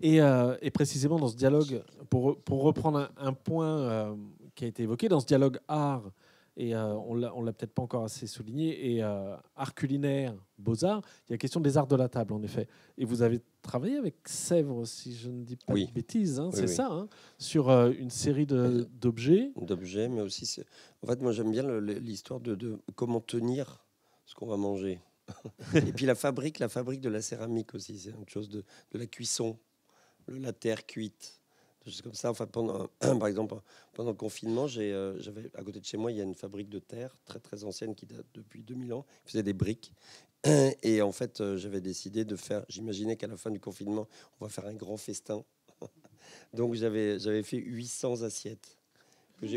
Et précisément dans ce dialogue, pour reprendre un point qui a été évoqué, dans ce dialogue art, et on l'a peut-être pas encore assez souligné, et art culinaire, beaux-arts, il y a la question des arts de la table, en effet. Et vous avez travaillé avec Sèvres, si je ne dis pas de bêtises, hein, c'est ça, hein, sur une série d'objets. D'objets, mais aussi... En fait, moi, j'aime bien l'histoire de comment tenir ce qu'on va manger. Et puis la fabrique de la céramique aussi, c'est une chose de la cuisson, la terre cuite. Juste comme ça. Enfin, par exemple, pendant le confinement, j'avais à côté de chez moi, il y a une fabrique de terre très très ancienne qui date depuis 2000 ans. Ils faisaient des briques. Et en fait, j'avais décidé de faire. J'imaginais qu'à la fin du confinement, on va faire un grand festin. Donc j'avais fait 800 assiettes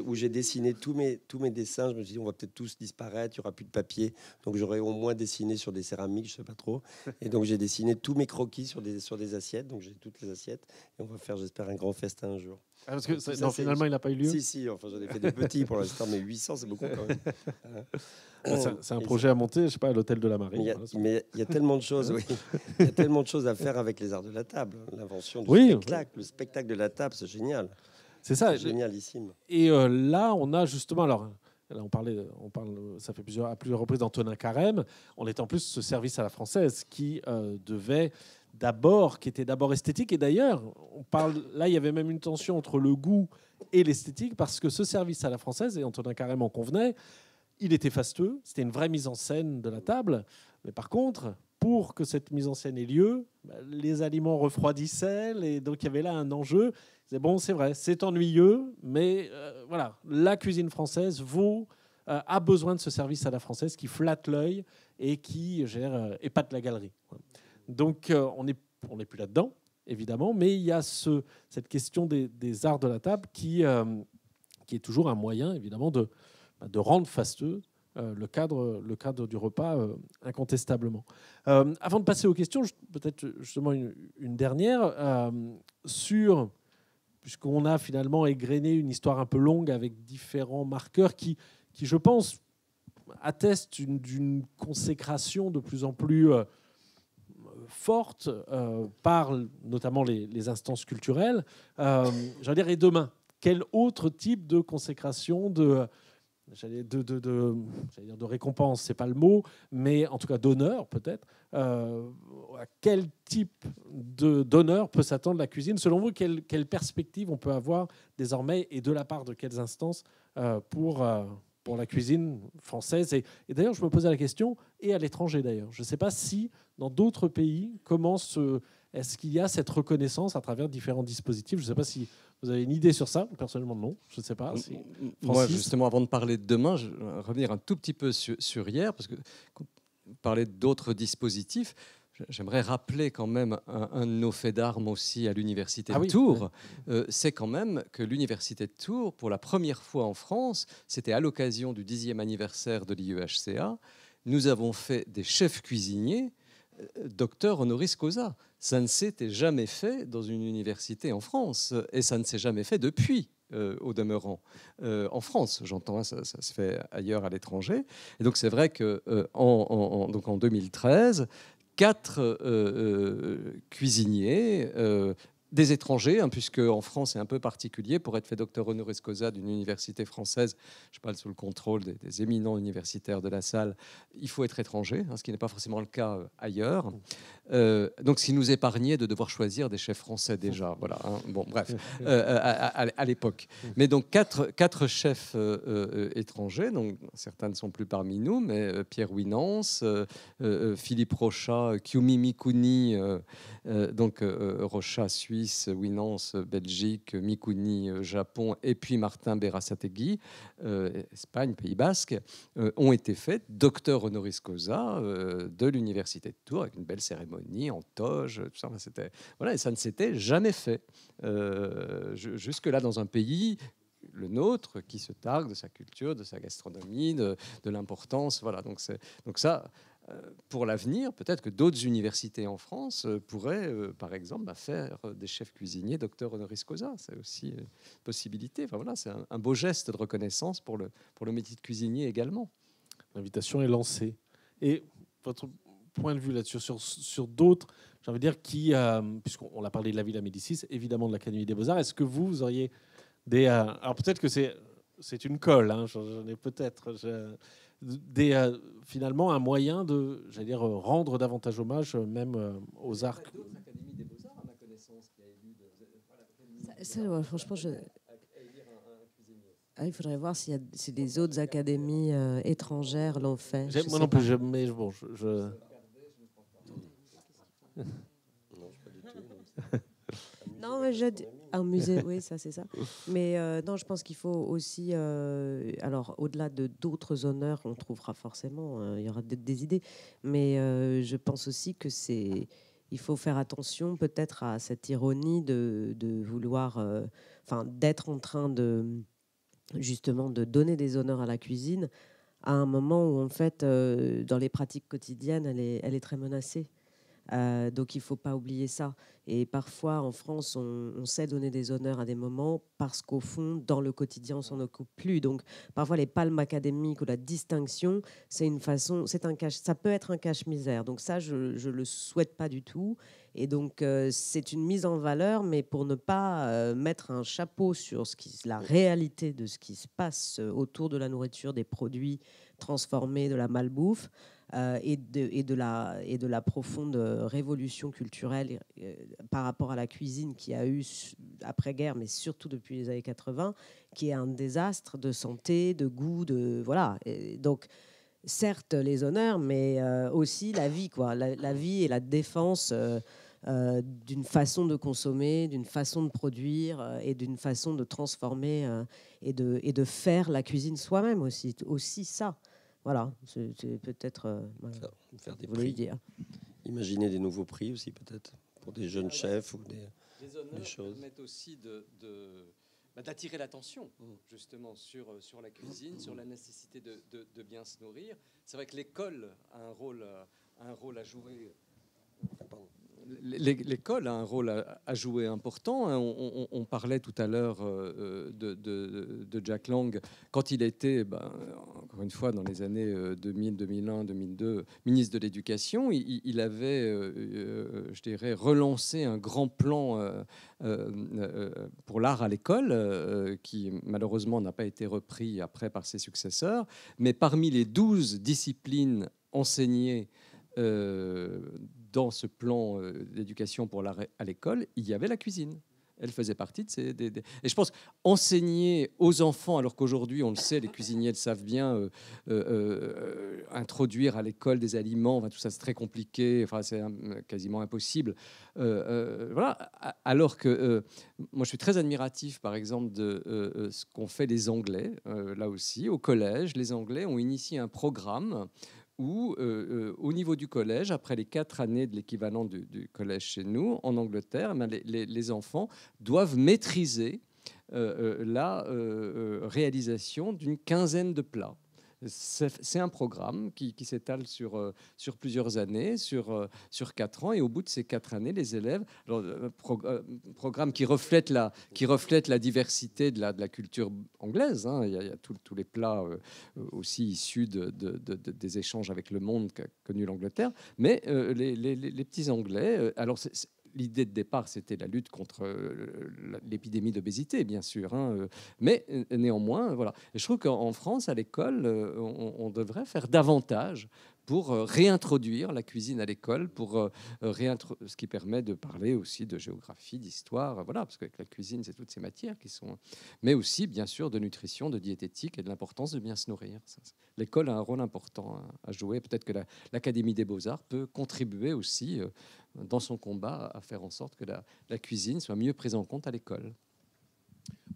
où j'ai dessiné tous mes dessins. Je me suis dit, on va peut-être tous disparaître, il n'y aura plus de papier. Donc j'aurais au moins dessiné sur des céramiques, je ne sais pas trop. Et donc j'ai dessiné tous mes croquis sur des assiettes. Donc j'ai toutes les assiettes. Et on va faire, j'espère, un grand festin un jour. Ah, parce que finalement, il n'a pas eu lieu. Si, enfin j'en ai fait des petits pour l'instant, mais 800, c'est beaucoup quand même. C'est un projet à monter, je ne sais pas, à l'hôtel de la Marine. Mais il y a tellement de choses, oui. Il y a tellement de choses à faire avec les arts de la table. L'invention du spectacle. Le spectacle de la table, c'est génial. C'est ça. C'est génialissime. Et là, on a justement... Alors, Là, ça fait à plusieurs reprises d'Antonin Carême. On est en plus ce service à la française qui qui était d'abord esthétique. Et d'ailleurs, là, il y avait même une tension entre le goût et l'esthétique, parce que ce service à la française, et Antonin Carême en convenait, il était fastueux. C'était une vraie mise en scène de la table. Mais par contre, pour que cette mise en scène ait lieu, les aliments refroidissaient, et donc il y avait là un enjeu. Bon, c'est vrai, c'est ennuyeux, mais voilà, la cuisine française a besoin de ce service à la française qui flatte l'œil et qui épate la galerie. Donc on n'est plus là-dedans, évidemment, mais il y a cette question des arts de la table qui est toujours un moyen, évidemment, de rendre fastueux le cadre du repas, incontestablement. Avant de passer aux questions, peut-être justement une dernière puisqu'on a finalement égrené une histoire un peu longue avec différents marqueurs qui je pense, attestent d'une consécration de plus en plus forte par notamment les instances culturelles. J'allais dire, et demain, quel autre type de consécration, de récompense, c'est pas le mot, mais en tout cas d'honneur peut-être. À quel type d'honneur peut s'attendre la cuisine? Selon vous, quelle perspective on peut avoir désormais, et de la part de quelles instances pour la cuisine française? Et d'ailleurs, je me posais la question, et à l'étranger d'ailleurs. Je ne sais pas si dans d'autres pays, est-ce qu'il y a cette reconnaissance à travers différents dispositifs? Je ne sais pas si vous avez une idée sur ça. Personnellement, non. Je ne sais pas. Moi, justement, avant de parler de demain, je vais revenir un tout petit peu sur hier, parce que parler d'autres dispositifs, j'aimerais rappeler quand même un de nos faits d'armes aussi à l'université de Tours. Ouais. C'est quand même que l'université de Tours, pour la première fois en France, c'était à l'occasion du 10e anniversaire de l'IEHCA, nous avons fait des chefs cuisiniers docteur honoris causa. Ça ne s'était jamais fait dans une université en France, et ça ne s'est jamais fait depuis, au demeurant. En France, j'entends, ça se fait ailleurs à l'étranger. Et donc c'est vrai donc en 2013, 4 cuisiniers, des étrangers, puisque en France c'est un peu particulier, pour être fait docteur honoris causa d'une université française, je parle sous le contrôle des éminents universitaires de la salle, il faut être étranger, ce qui n'est pas forcément le cas ailleurs. Donc ce qui nous épargnait de devoir choisir des chefs français déjà, voilà. Bon, bref, à l'époque. Mais donc 4 chefs étrangers, donc certains ne sont plus parmi nous, mais Pierre Winans, Philippe Rochat, Kyumi Mikuni, donc Rochat Suisse, Winans Belgique, Mikuni Japon, et puis Martin Berasategui, Espagne, Pays Basque, ont été faits docteur honoris causa de l'université de Tours, avec une belle cérémonie en toge, tout ça. Voilà, et ça ne s'était jamais fait jusque-là dans un pays, le nôtre, qui se targue de sa culture, de sa gastronomie, de l'importance. Voilà, donc ça, pour l'avenir, peut-être que d'autres universités en France pourraient, par exemple, faire des chefs cuisiniers docteur honoris causa. C'est aussi une possibilité. Enfin, voilà, c'est un beau geste de reconnaissance pour le métier de cuisinier également. L'invitation est lancée. Et votre point de vue là-dessus, sur d'autres, j'ai envie de dire, puisqu'on a parlé de la Villa Médicis, évidemment de l'Académie des Beaux-Arts, est-ce que vous auriez alors peut-être que c'est une colle, j'en ai peut-être... finalement un moyen de, rendre davantage hommage même aux arts. D'autres académies des Beaux-Arts, à ma connaissance, qui a élu franchement, il faudrait voir si les autres académies étrangères l'ont fait. Moi non plus, mais bon, Non, mais un musée, oui, ça c'est ça. Mais non, je pense qu'il faut aussi, alors au-delà de d'autres honneurs, on trouvera forcément, il y aura des idées, mais je pense aussi que il faut faire attention peut-être à cette ironie de vouloir, d'être en train justement de donner des honneurs à la cuisine à un moment où en fait, dans les pratiques quotidiennes, elle est très menacée. Donc il ne faut pas oublier ça. Et parfois, en France, on sait donner des honneurs à des moments parce qu'au fond, dans le quotidien, on s'en occupe plus. Donc parfois, les palmes académiques ou la distinction, c'est une façon, ça peut être un cache-misère. Donc ça, je ne le souhaite pas du tout. Et donc, c'est une mise en valeur, mais pour ne pas mettre un chapeau sur la réalité de ce qui se passe autour de la nourriture, des produits transformés, de la malbouffe, et de la profonde révolution culturelle par rapport à la cuisine qu'il y a eu après-guerre, mais surtout depuis les années 80, qui est un désastre de santé, de goût, voilà. Et donc, certes, les honneurs, mais aussi la vie, quoi. La vie et la défense d'une façon de consommer, d'une façon de produire et d'une façon de transformer et de faire la cuisine soi-même aussi ça. Voilà, c'est peut-être faire des vous voulez prix. dire. Imaginer des nouveaux prix aussi, peut-être, pour des jeunes chefs ou Les honneurs des choses. permettent aussi d'attirer l'attention justement sur la cuisine, sur la nécessité de bien se nourrir. C'est vrai que l'école a un rôle à jouer. L'école a un rôle à jouer important. On parlait tout à l'heure de Jack Lang quand il était, encore une fois, dans les années 2000, 2001, 2002, ministre de l'Éducation. Il avait, je dirais, relancé un grand plan pour l'art à l'école, qui malheureusement n'a pas été repris après par ses successeurs. Mais parmi les 12 disciplines enseignées dans ce plan d'éducation pour l'art à l'école, il y avait la cuisine. Elle faisait partie de ces... Et je pense enseigner aux enfants, alors qu'aujourd'hui, on le sait, les cuisiniers le savent bien, introduire à l'école des aliments, enfin, tout ça, c'est très compliqué, enfin, c'est quasiment impossible. Voilà. Alors que moi, je suis très admiratif, par exemple, de ce qu'ont fait les Anglais. Là aussi, au collège, les Anglais ont initié un programme où, au niveau du collège, après les 4 années de l'équivalent du collège chez nous, en Angleterre, les enfants doivent maîtriser la réalisation d'une quinzaine de plats. C'est un programme qui s'étale sur plusieurs années, sur 4 ans, et au bout de ces 4 années, les élèves, programme qui reflète la diversité de la culture anglaise, hein. Il y a tous les plats aussi issus des échanges avec le monde qu'a connu l'Angleterre, mais les petits Anglais, alors l'idée de départ, c'était la lutte contre l'épidémie d'obésité, bien sûr, hein, mais néanmoins, voilà. Et je trouve qu'en France, à l'école, on devrait faire davantage pour réintroduire la cuisine à l'école, pour ce qui permet de parler aussi de géographie, d'histoire, voilà, parce qu'avec la cuisine, c'est toutes ces matières qui sont... Mais aussi, bien sûr, de nutrition, de diététique et de l'importance de bien se nourrir. L'école a un rôle important à jouer. Peut-être que l'Académie des Beaux-Arts peut contribuer aussi dans son combat à faire en sorte que la cuisine soit mieux prise en compte à l'école.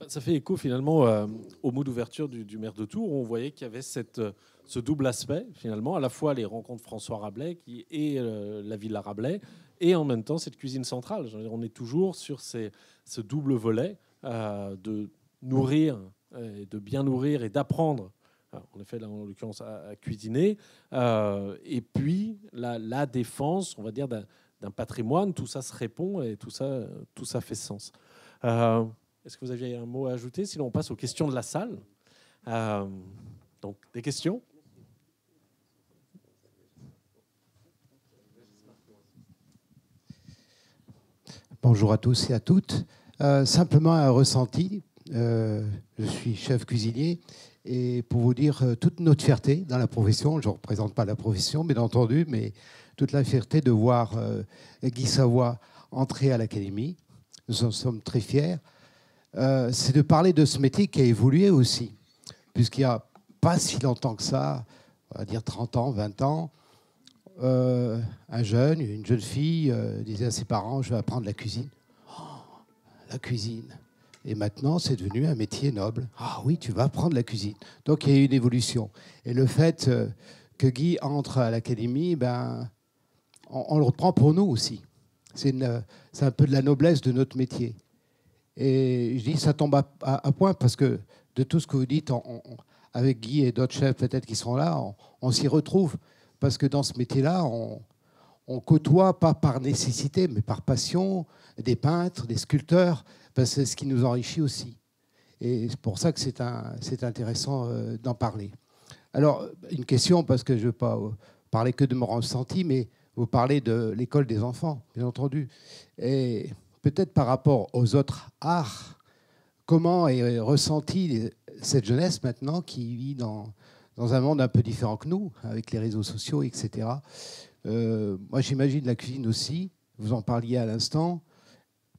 Ça fait écho finalement au mot d'ouverture du maire de Tours, où on voyait qu'il y avait ce double aspect, finalement, à la fois les rencontres François Rabelais et la Villa Rabelais, et en même temps cette cuisine centrale. On est toujours sur ce double volet de nourrir, de bien nourrir et d'apprendre, en effet, là, en l'occurrence, à cuisiner, et puis la défense, on va dire, d'un patrimoine. Tout ça se répond et tout ça fait sens. Est-ce que vous aviez un mot à ajouter? Sinon, on passe aux questions de la salle. Donc, des questions? Bonjour à tous et à toutes. Simplement un ressenti. Je suis chef cuisinier et pour vous dire toute notre fierté dans la profession, je ne représente pas la profession, bien entendu, mais toute la fierté de voir Guy Savoy entrer à l'Académie. Nous en sommes très fiers. C'est de parler de ce métier qui a évolué aussi, puisqu'il n'y a pas si longtemps que ça, on va dire 30 ans, 20 ans, un jeune, une jeune fille disait à ses parents, je vais apprendre la cuisine. Oh, la cuisine. Et maintenant, c'est devenu un métier noble. Ah oui, tu vas apprendre la cuisine. Donc, il y a eu une évolution. Et le fait que Guy entre à l'Académie, on le reprend pour nous aussi. C'est un peu de la noblesse de notre métier. Et je dis, ça tombe à point parce que de tout ce que vous dites, avec Guy et d'autres chefs peut-être qui sont là, on s'y retrouve. Parce que dans ce métier-là, on côtoie, pas par nécessité, mais par passion, des peintres, des sculpteurs, parce que c'est ce qui nous enrichit aussi. Et c'est pour ça que c'est intéressant d'en parler. Alors, une question, parce que je ne veux pas parler que de mon ressenti, mais vous parlez de l'école des enfants, bien entendu. Et peut-être par rapport aux autres arts, comment est ressentie cette jeunesse maintenant qui vit dans un monde un peu différent que nous, avec les réseaux sociaux, etc. Moi, j'imagine la cuisine aussi. Vous en parliez à l'instant,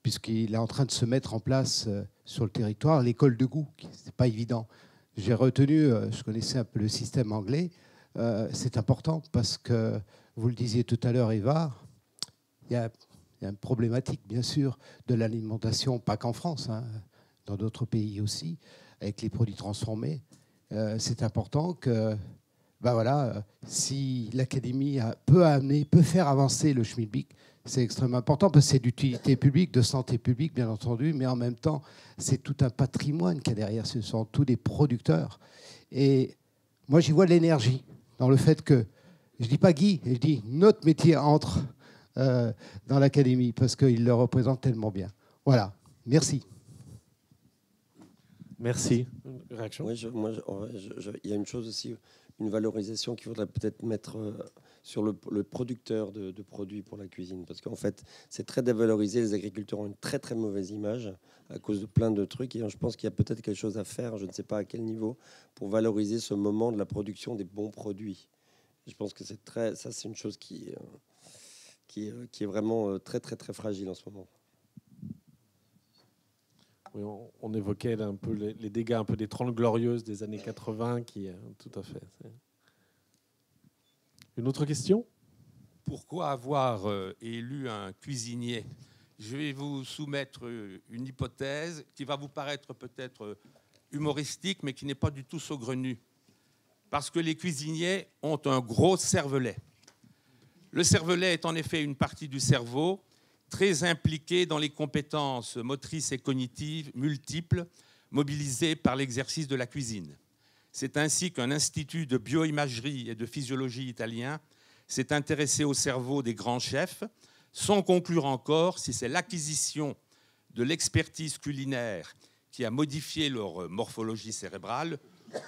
puisqu'il est en train de se mettre en place sur le territoire l'école de goût. Ce n'est pas évident. J'ai retenu, je connaissais un peu le système anglais. C'est important parce que, vous le disiez tout à l'heure, Eva, il y a une problématique, bien sûr, de l'alimentation, pas qu'en France, hein, dans d'autres pays aussi, avec les produits transformés. C'est important que, si l'académie peut faire avancer le schmilblick, c'est extrêmement important parce que c'est d'utilité publique, de santé publique, bien entendu, mais en même temps, c'est tout un patrimoine qu'il y a derrière. Ce sont tous des producteurs. Et moi, j'y vois de l'énergie dans le fait que, je ne dis pas Guy, je dis notre métier entre dans l'académie parce qu'il le représente tellement bien. Voilà, merci. Merci. Réaction ? Oui, il y a une chose aussi, une valorisation qu'il faudrait peut-être mettre sur le producteur de produits pour la cuisine. Parce qu'en fait, c'est très dévalorisé. Les agriculteurs ont une très très mauvaise image à cause de plein de trucs. Et je pense qu'il y a peut-être quelque chose à faire, je ne sais pas à quel niveau, pour valoriser ce moment de la production des bons produits. Je pense que c'est une chose qui est vraiment très très très fragile en ce moment. Oui, on évoquait un peu les dégâts un peu des 30 glorieuses des années 80, qui tout à fait. Une autre question ? Pourquoi avoir élu un cuisinier ? Je vais vous soumettre une hypothèse qui va vous paraître peut-être humoristique, mais qui n'est pas du tout saugrenue. Parce que les cuisiniers ont un gros cervelet. Le cervelet est en effet une partie du cerveau très impliquée dans les compétences motrices et cognitives multiples mobilisées par l'exercice de la cuisine. C'est ainsi qu'un institut de bioimagerie et de physiologie italien s'est intéressé au cerveau des grands chefs, sans conclure encore si c'est l'acquisition de l'expertise culinaire qui a modifié leur morphologie cérébrale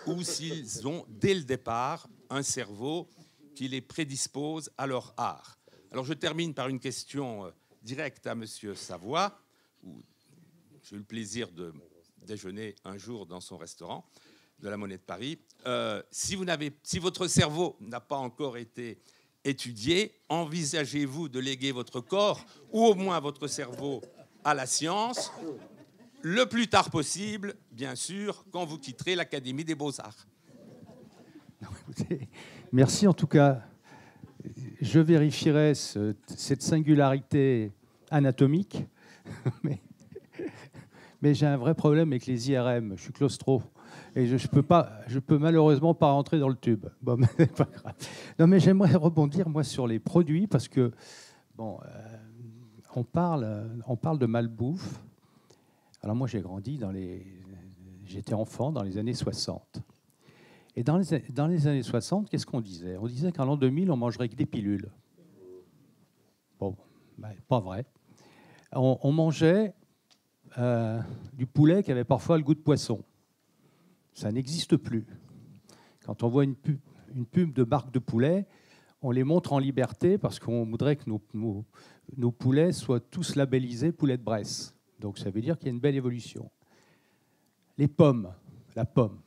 ou s'ils ont, dès le départ, un cerveau qui les prédispose à leur art. Alors je termine par une question directe à M. Savoie, où j'ai eu le plaisir de déjeuner un jour dans son restaurant de la Monnaie de Paris. Si votre cerveau n'a pas encore été étudié, envisagez-vous de léguer votre corps, ou au moins votre cerveau, à la science, le plus tard possible, bien sûr, quand vous quitterez l'Académie des Beaux-Arts. Merci en tout cas. Je vérifierai cette singularité anatomique, mais j'ai un vrai problème avec les IRM. Je suis claustro et je peux malheureusement pas rentrer dans le tube. Bon, mais c'est pas grave. Non, mais j'aimerais rebondir moi sur les produits parce que bon, on parle de malbouffe. Alors moi j'ai grandi j'étais enfant dans les années 60. Et dans les années 60, qu'est-ce qu'on disait ? On disait qu'en l'an 2000, on mangerait que des pilules. Bon, ben, pas vrai. On mangeait du poulet qui avait parfois le goût de poisson. Ça n'existe plus. Quand on voit une pub de marque de poulet, on les montre en liberté parce qu'on voudrait que nos poulets soient tous labellisés poulet de Bresse. Donc ça veut dire qu'il y a une belle évolution. Les pommes, la pomme.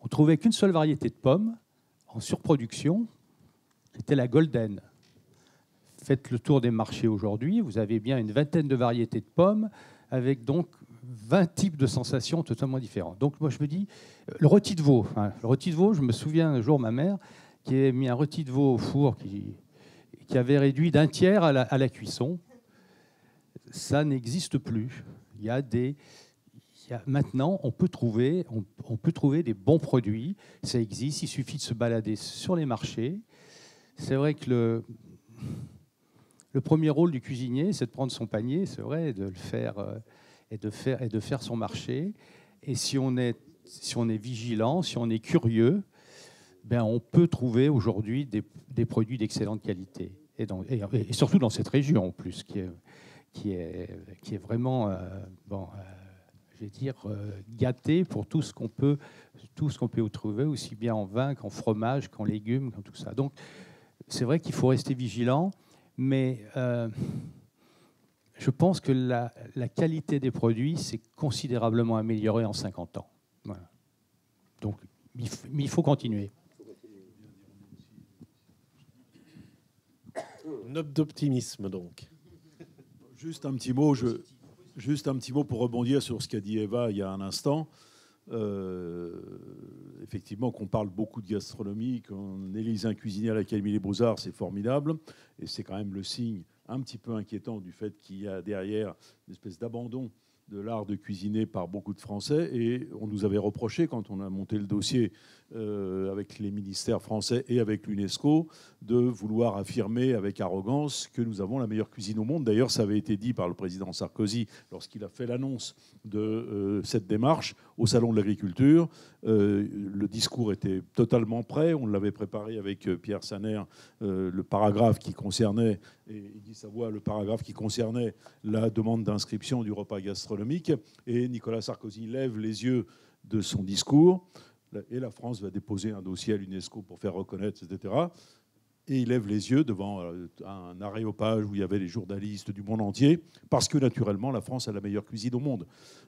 On trouvait qu'une seule variété de pommes en surproduction, c'était la golden. Faites le tour des marchés aujourd'hui, vous avez bien une vingtaine de variétés de pommes, avec donc 20 types de sensations totalement différentes. Donc moi je me dis, le rôti de veau, je me souviens un jour ma mère qui avait mis un rôti de veau au four qui avait réduit d'un tiers à la cuisson. Ça n'existe plus. Maintenant, on peut trouver des bons produits. Ça existe, il suffit de se balader sur les marchés. C'est vrai que le premier rôle du cuisinier, c'est de prendre son panier, c'est vrai, et de le faire, et de faire son marché. Et si on est vigilant, si on est curieux, ben on peut trouver aujourd'hui des produits d'excellente qualité. et surtout dans cette région en plus, qui est vraiment, je vais dire, gâtée pour tout ce qu'on peut y trouver, aussi bien en vin qu'en fromage, qu'en légumes, qu'en tout ça. Donc, c'est vrai qu'il faut rester vigilant, mais je pense que la qualité des produits s'est considérablement améliorée en 50 ans. Voilà. Donc, il faut continuer. Note d'optimisme, donc. Juste un petit mot pour rebondir sur ce qu'a dit Eva il y a un instant. Effectivement, qu'on parle beaucoup de gastronomie, qu'on élise un cuisinier à l'Académie des Beaux-Arts, c'est formidable. Et c'est quand même le signe un petit peu inquiétant du fait qu'il y a derrière une espèce d'abandon de l'art de cuisiner par beaucoup de Français. Et on nous avait reproché, quand on a monté le dossier avec les ministères français et avec l'UNESCO, de vouloir affirmer avec arrogance que nous avons la meilleure cuisine au monde. D'ailleurs, ça avait été dit par le président Sarkozy lorsqu'il a fait l'annonce de cette démarche au Salon de l'Agriculture. Le discours était totalement prêt. On l'avait préparé avec Pierre Saner, le paragraphe qui concernait, et Guy Savoie, le paragraphe qui concernait la demande d'inscription du repas gastronomique. Et Nicolas Sarkozy lève les yeux de son discours. Et la France va déposer un dossier à l'UNESCO pour faire reconnaître, etc. Et il lève les yeux devant un aréopage où il y avait les journalistes du monde entier, parce que naturellement, la France a la meilleure cuisine au monde,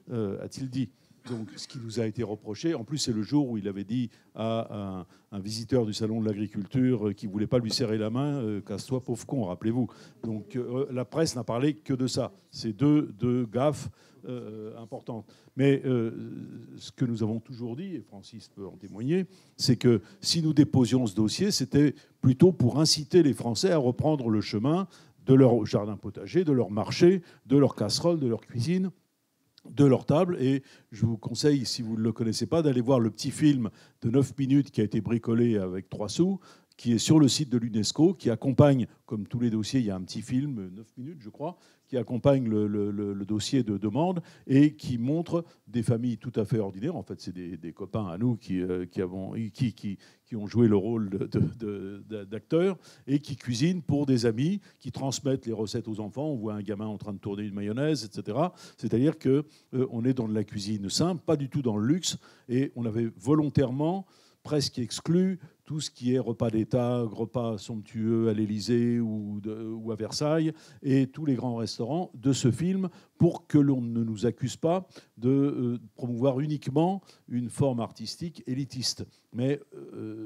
a-t-il dit. Donc, ce qui nous a été reproché, en plus, c'est le jour où il avait dit à un visiteur du Salon de l'Agriculture qui ne voulait pas lui serrer la main, casse-toi, pauvre con, rappelez-vous. Donc, la presse n'a parlé que de ça. C'est deux gaffes importantes. Mais ce que nous avons toujours dit, et Francis peut en témoigner, c'est que si nous déposions ce dossier, c'était plutôt pour inciter les Français à reprendre le chemin de leur jardin potager, de leur marché, de leur casserole, de leur cuisine, de leur table. Et je vous conseille, si vous ne le connaissez pas, d'aller voir le petit film de 9 minutes qui a été bricolé avec 3 sous, qui est sur le site de l'UNESCO, qui accompagne, comme tous les dossiers, il y a un petit film, 9 minutes je crois, qui accompagne le dossier de demande et qui montre des familles tout à fait ordinaires. En fait, c'est des copains à nous qui ont joué le rôle d'acteurs et qui cuisinent pour des amis, qui transmettent les recettes aux enfants. On voit un gamin en train de tourner une mayonnaise, etc. C'est-à-dire qu'on est dans de la cuisine simple, pas du tout dans le luxe. Et on avait volontairement presque exclu tout ce qui est repas d'État, repas somptueux à l'Élysée ou à Versailles, et tous les grands restaurants de ce film, pour que l'on ne nous accuse pas de promouvoir uniquement une forme artistique élitiste. Mais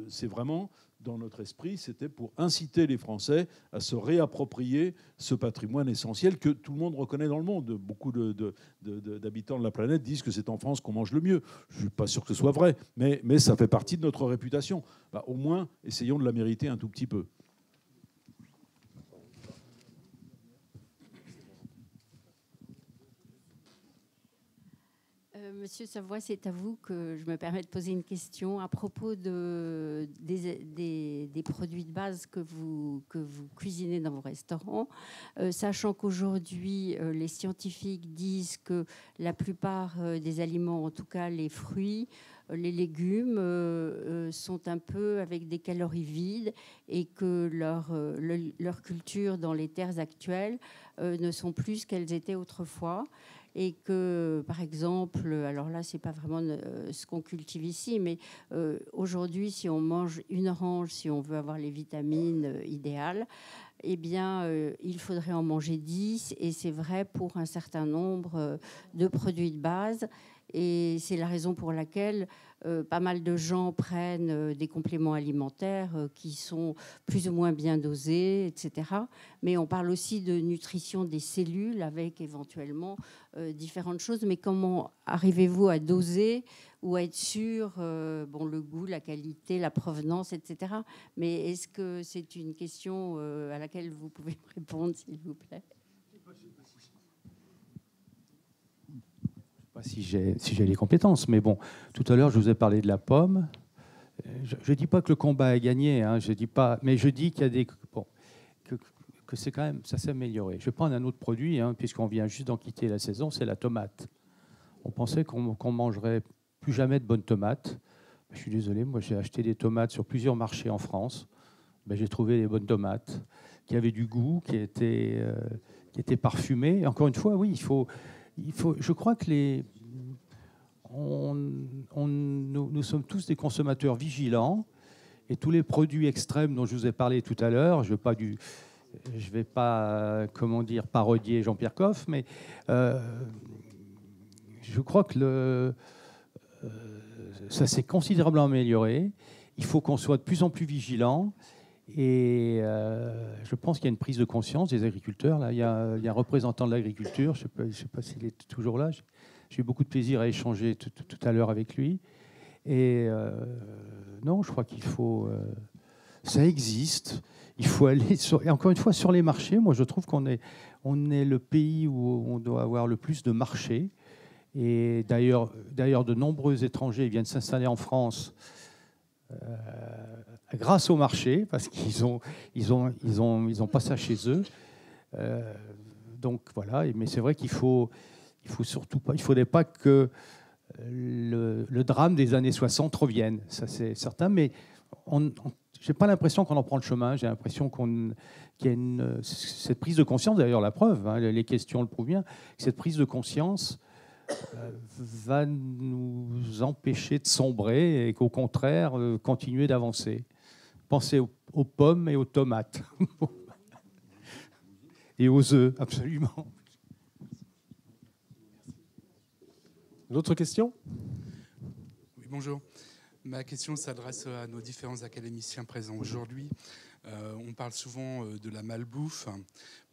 c'est vraiment, dans notre esprit, c'était pour inciter les Français à se réapproprier ce patrimoine essentiel que tout le monde reconnaît dans le monde. Beaucoup d'habitants de la planète disent que c'est en France qu'on mange le mieux. Je ne suis pas sûr que ce soit vrai, mais ça fait partie de notre réputation. Bah, au moins, essayons de la mériter un tout petit peu. Monsieur Savoie, c'est à vous que je me permets de poser une question à propos des produits de base que vous cuisinez dans vos restaurants, sachant qu'aujourd'hui, les scientifiques disent que la plupart des aliments, en tout cas les fruits, les légumes, sont un peu avec des calories vides et que leur culture dans les terres actuelles ne sont plus ce qu'elles étaient autrefois. Et que, par exemple, alors là, c'est pas vraiment ce qu'on cultive ici, mais aujourd'hui, si on mange une orange, si on veut avoir les vitamines idéales, eh bien, il faudrait en manger 10, et c'est vrai pour un certain nombre de produits de base. Et c'est la raison pour laquelle pas mal de gens prennent des compléments alimentaires qui sont plus ou moins bien dosés, etc. Mais on parle aussi de nutrition des cellules avec éventuellement différentes choses. Mais comment arrivez-vous à doser ou à être sûr, le goût, la qualité, la provenance, etc. Mais est-ce que c'est une question à laquelle vous pouvez me répondre, s'il vous plaît ? Si j'ai les compétences, mais bon, tout à l'heure je vous ai parlé de la pomme. Je ne dis pas que le combat est gagné, hein, je dis pas, mais je dis qu'il y a que c'est quand même, ça s'est amélioré. Je vais prendre un autre produit, hein, puisqu'on vient juste d'en quitter la saison, c'est la tomate. On pensait qu'on mangerait plus jamais de bonnes tomates. Je suis désolé, moi j'ai acheté des tomates sur plusieurs marchés en France. J'ai trouvé les bonnes tomates. qui avait du goût, qui était parfumé. Et encore une fois, oui, je crois que nous sommes tous des consommateurs vigilants, et tous les produits extrêmes dont je vous ai parlé tout à l'heure, je ne vais pas comment dire, parodier Jean-Pierre Coff, mais je crois que ça s'est considérablement amélioré. Il faut qu'on soit de plus en plus vigilant. Et je pense qu'il y a une prise de conscience des agriculteurs. Là, il y a un représentant de l'agriculture, je ne sais pas s'il est toujours là. J'ai eu beaucoup de plaisir à échanger tout à l'heure avec lui. Et non, je crois qu'il faut... ça existe. Il faut aller et encore une fois sur les marchés. Moi, je trouve qu'on est le pays où on doit avoir le plus de marchés. Et d'ailleurs, de nombreux étrangers viennent s'installer en France grâce au marché, parce qu'ils ont pas ça chez eux. Donc voilà. Mais c'est vrai qu'il faut surtout pas. Il faudrait pas que le drame des années 60 revienne. Ça, c'est certain. Mais j'ai pas l'impression qu'on en prend le chemin. J'ai l'impression qu'il y a cette prise de conscience. D'ailleurs, la preuve, hein, les questions le prouvent bien. Que cette prise de conscience va nous empêcher de sombrer et qu'au contraire, continuer d'avancer. Pensez aux pommes et aux tomates. Et aux œufs, absolument. D'autres questions ? Oui, bonjour. Ma question s'adresse à nos différents académiciens présents aujourd'hui. On parle souvent de la malbouffe.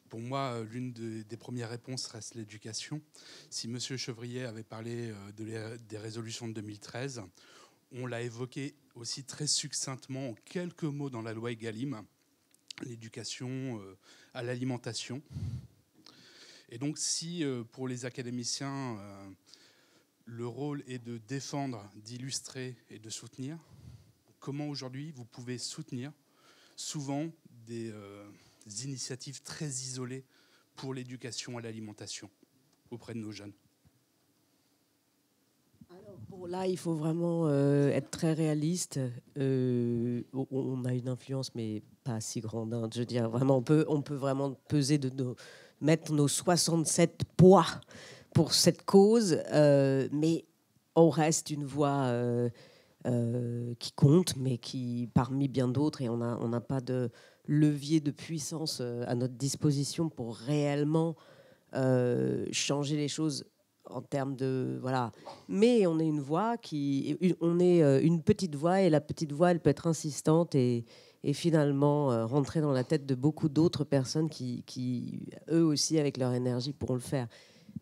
Pour moi, l'une des premières réponses reste l'éducation. Si M. Chevrier avait parlé des résolutions de 2013, on l'a évoqué aussi très succinctement en quelques mots dans la loi Egalim, l'éducation à l'alimentation. Et donc si pour les académiciens, le rôle est de défendre, d'illustrer et de soutenir, comment aujourd'hui vous pouvez soutenir souvent des initiatives très isolées pour l'éducation à l'alimentation auprès de nos jeunes? Alors, bon, là, il faut vraiment être très réaliste. On a une influence, mais pas si grande. Hein. Je veux dire, vraiment, on peut vraiment peser mettre nos 67 poids pour cette cause, mais on reste une voix qui compte, mais qui parmi bien d'autres, et on n'a pas de levier de puissance à notre disposition pour réellement changer les choses en termes de voilà. Mais on est une voix on est une petite voix, et la petite voix, elle peut être insistante et finalement rentrer dans la tête de beaucoup d'autres personnes qui eux aussi avec leur énergie pourront le faire.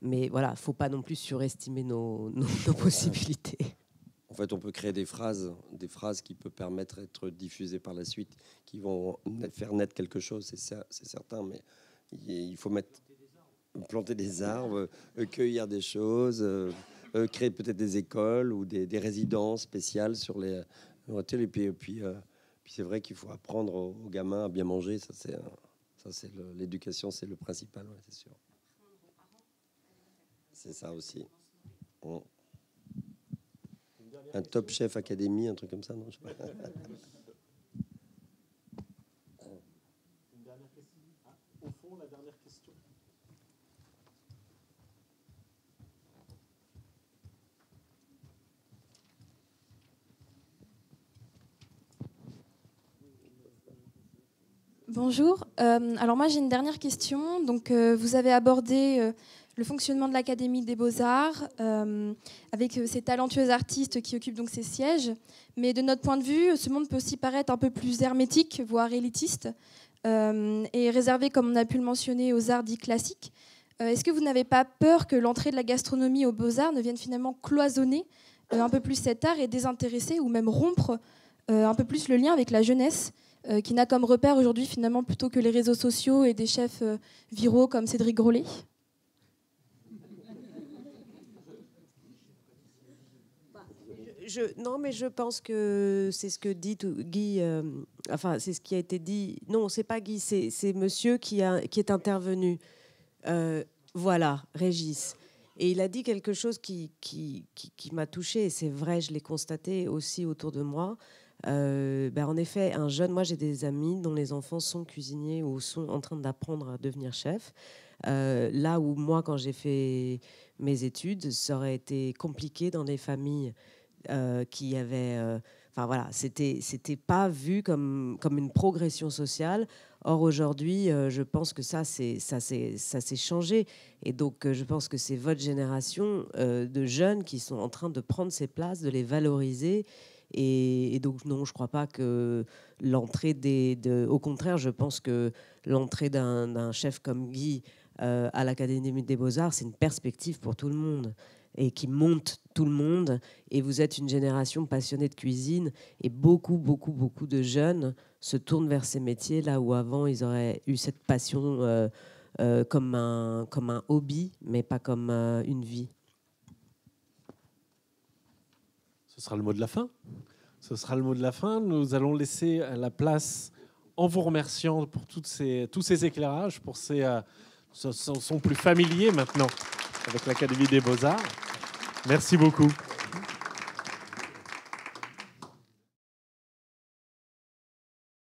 Mais voilà, faut pas non plus surestimer nos possibilités. En fait, on peut créer des phrases qui peuvent permettre d'être diffusées par la suite, qui vont faire naître quelque chose, c'est certain. Mais il faut planter des arbres, cueillir des choses, créer peut-être des écoles ou des résidences spéciales sur les hôtels. Et puis c'est vrai qu'il faut apprendre aux gamins à bien manger. L'éducation, c'est le principal, ouais, c'est sûr. C'est ça aussi. Un top chef académie, un truc comme ça, non, je sais pas. Une dernière question. Au fond, la dernière question. Bonjour. Alors moi j'ai une dernière question. Donc vous avez abordé le fonctionnement de l'Académie des Beaux-Arts avec ces talentueux artistes qui occupent donc ces sièges. Mais de notre point de vue, ce monde peut aussi paraître un peu plus hermétique, voire élitiste, et réservé, comme on a pu le mentionner, aux arts dits classiques. Est-ce que vous n'avez pas peur que l'entrée de la gastronomie aux Beaux-Arts ne vienne finalement cloisonner un peu plus cet art et désintéresser ou même rompre un peu plus le lien avec la jeunesse qui n'a comme repère aujourd'hui finalement plutôt que les réseaux sociaux et des chefs viraux comme Cédric Grolet? Non, mais je pense que c'est ce que dit Guy. Enfin, c'est ce qui a été dit. Non, c'est pas Guy, c'est monsieur qui est intervenu. Voilà, Régis. Et il a dit quelque chose qui m'a touchée. Et c'est vrai, je l'ai constaté aussi autour de moi. En effet, un jeune, moi j'ai des amis dont les enfants sont cuisiniers ou sont en train d'apprendre à devenir chef. Là où moi, quand j'ai fait mes études, ça aurait été compliqué dans des familles qui avaient... c'était pas vu comme une progression sociale. Or, aujourd'hui, je pense que ça s'est changé. Et donc, je pense que c'est votre génération de jeunes qui sont en train de prendre ces places, de les valoriser. Et donc, non, je ne crois pas que l'entrée au contraire, je pense que l'entrée d'un chef comme Guy à l'Académie des Beaux-Arts, c'est une perspective pour tout le monde et qui monte tout le monde. Et vous êtes une génération passionnée de cuisine et beaucoup de jeunes se tournent vers ces métiers là où avant ils auraient eu cette passion comme un hobby, mais pas comme une vie. Ce sera le mot de la fin. Ce sera le mot de la fin. Nous allons laisser la place, en vous remerciant pour tous ces éclairages, pour sont plus familiers maintenant avec l'Académie des Beaux-Arts. Merci beaucoup.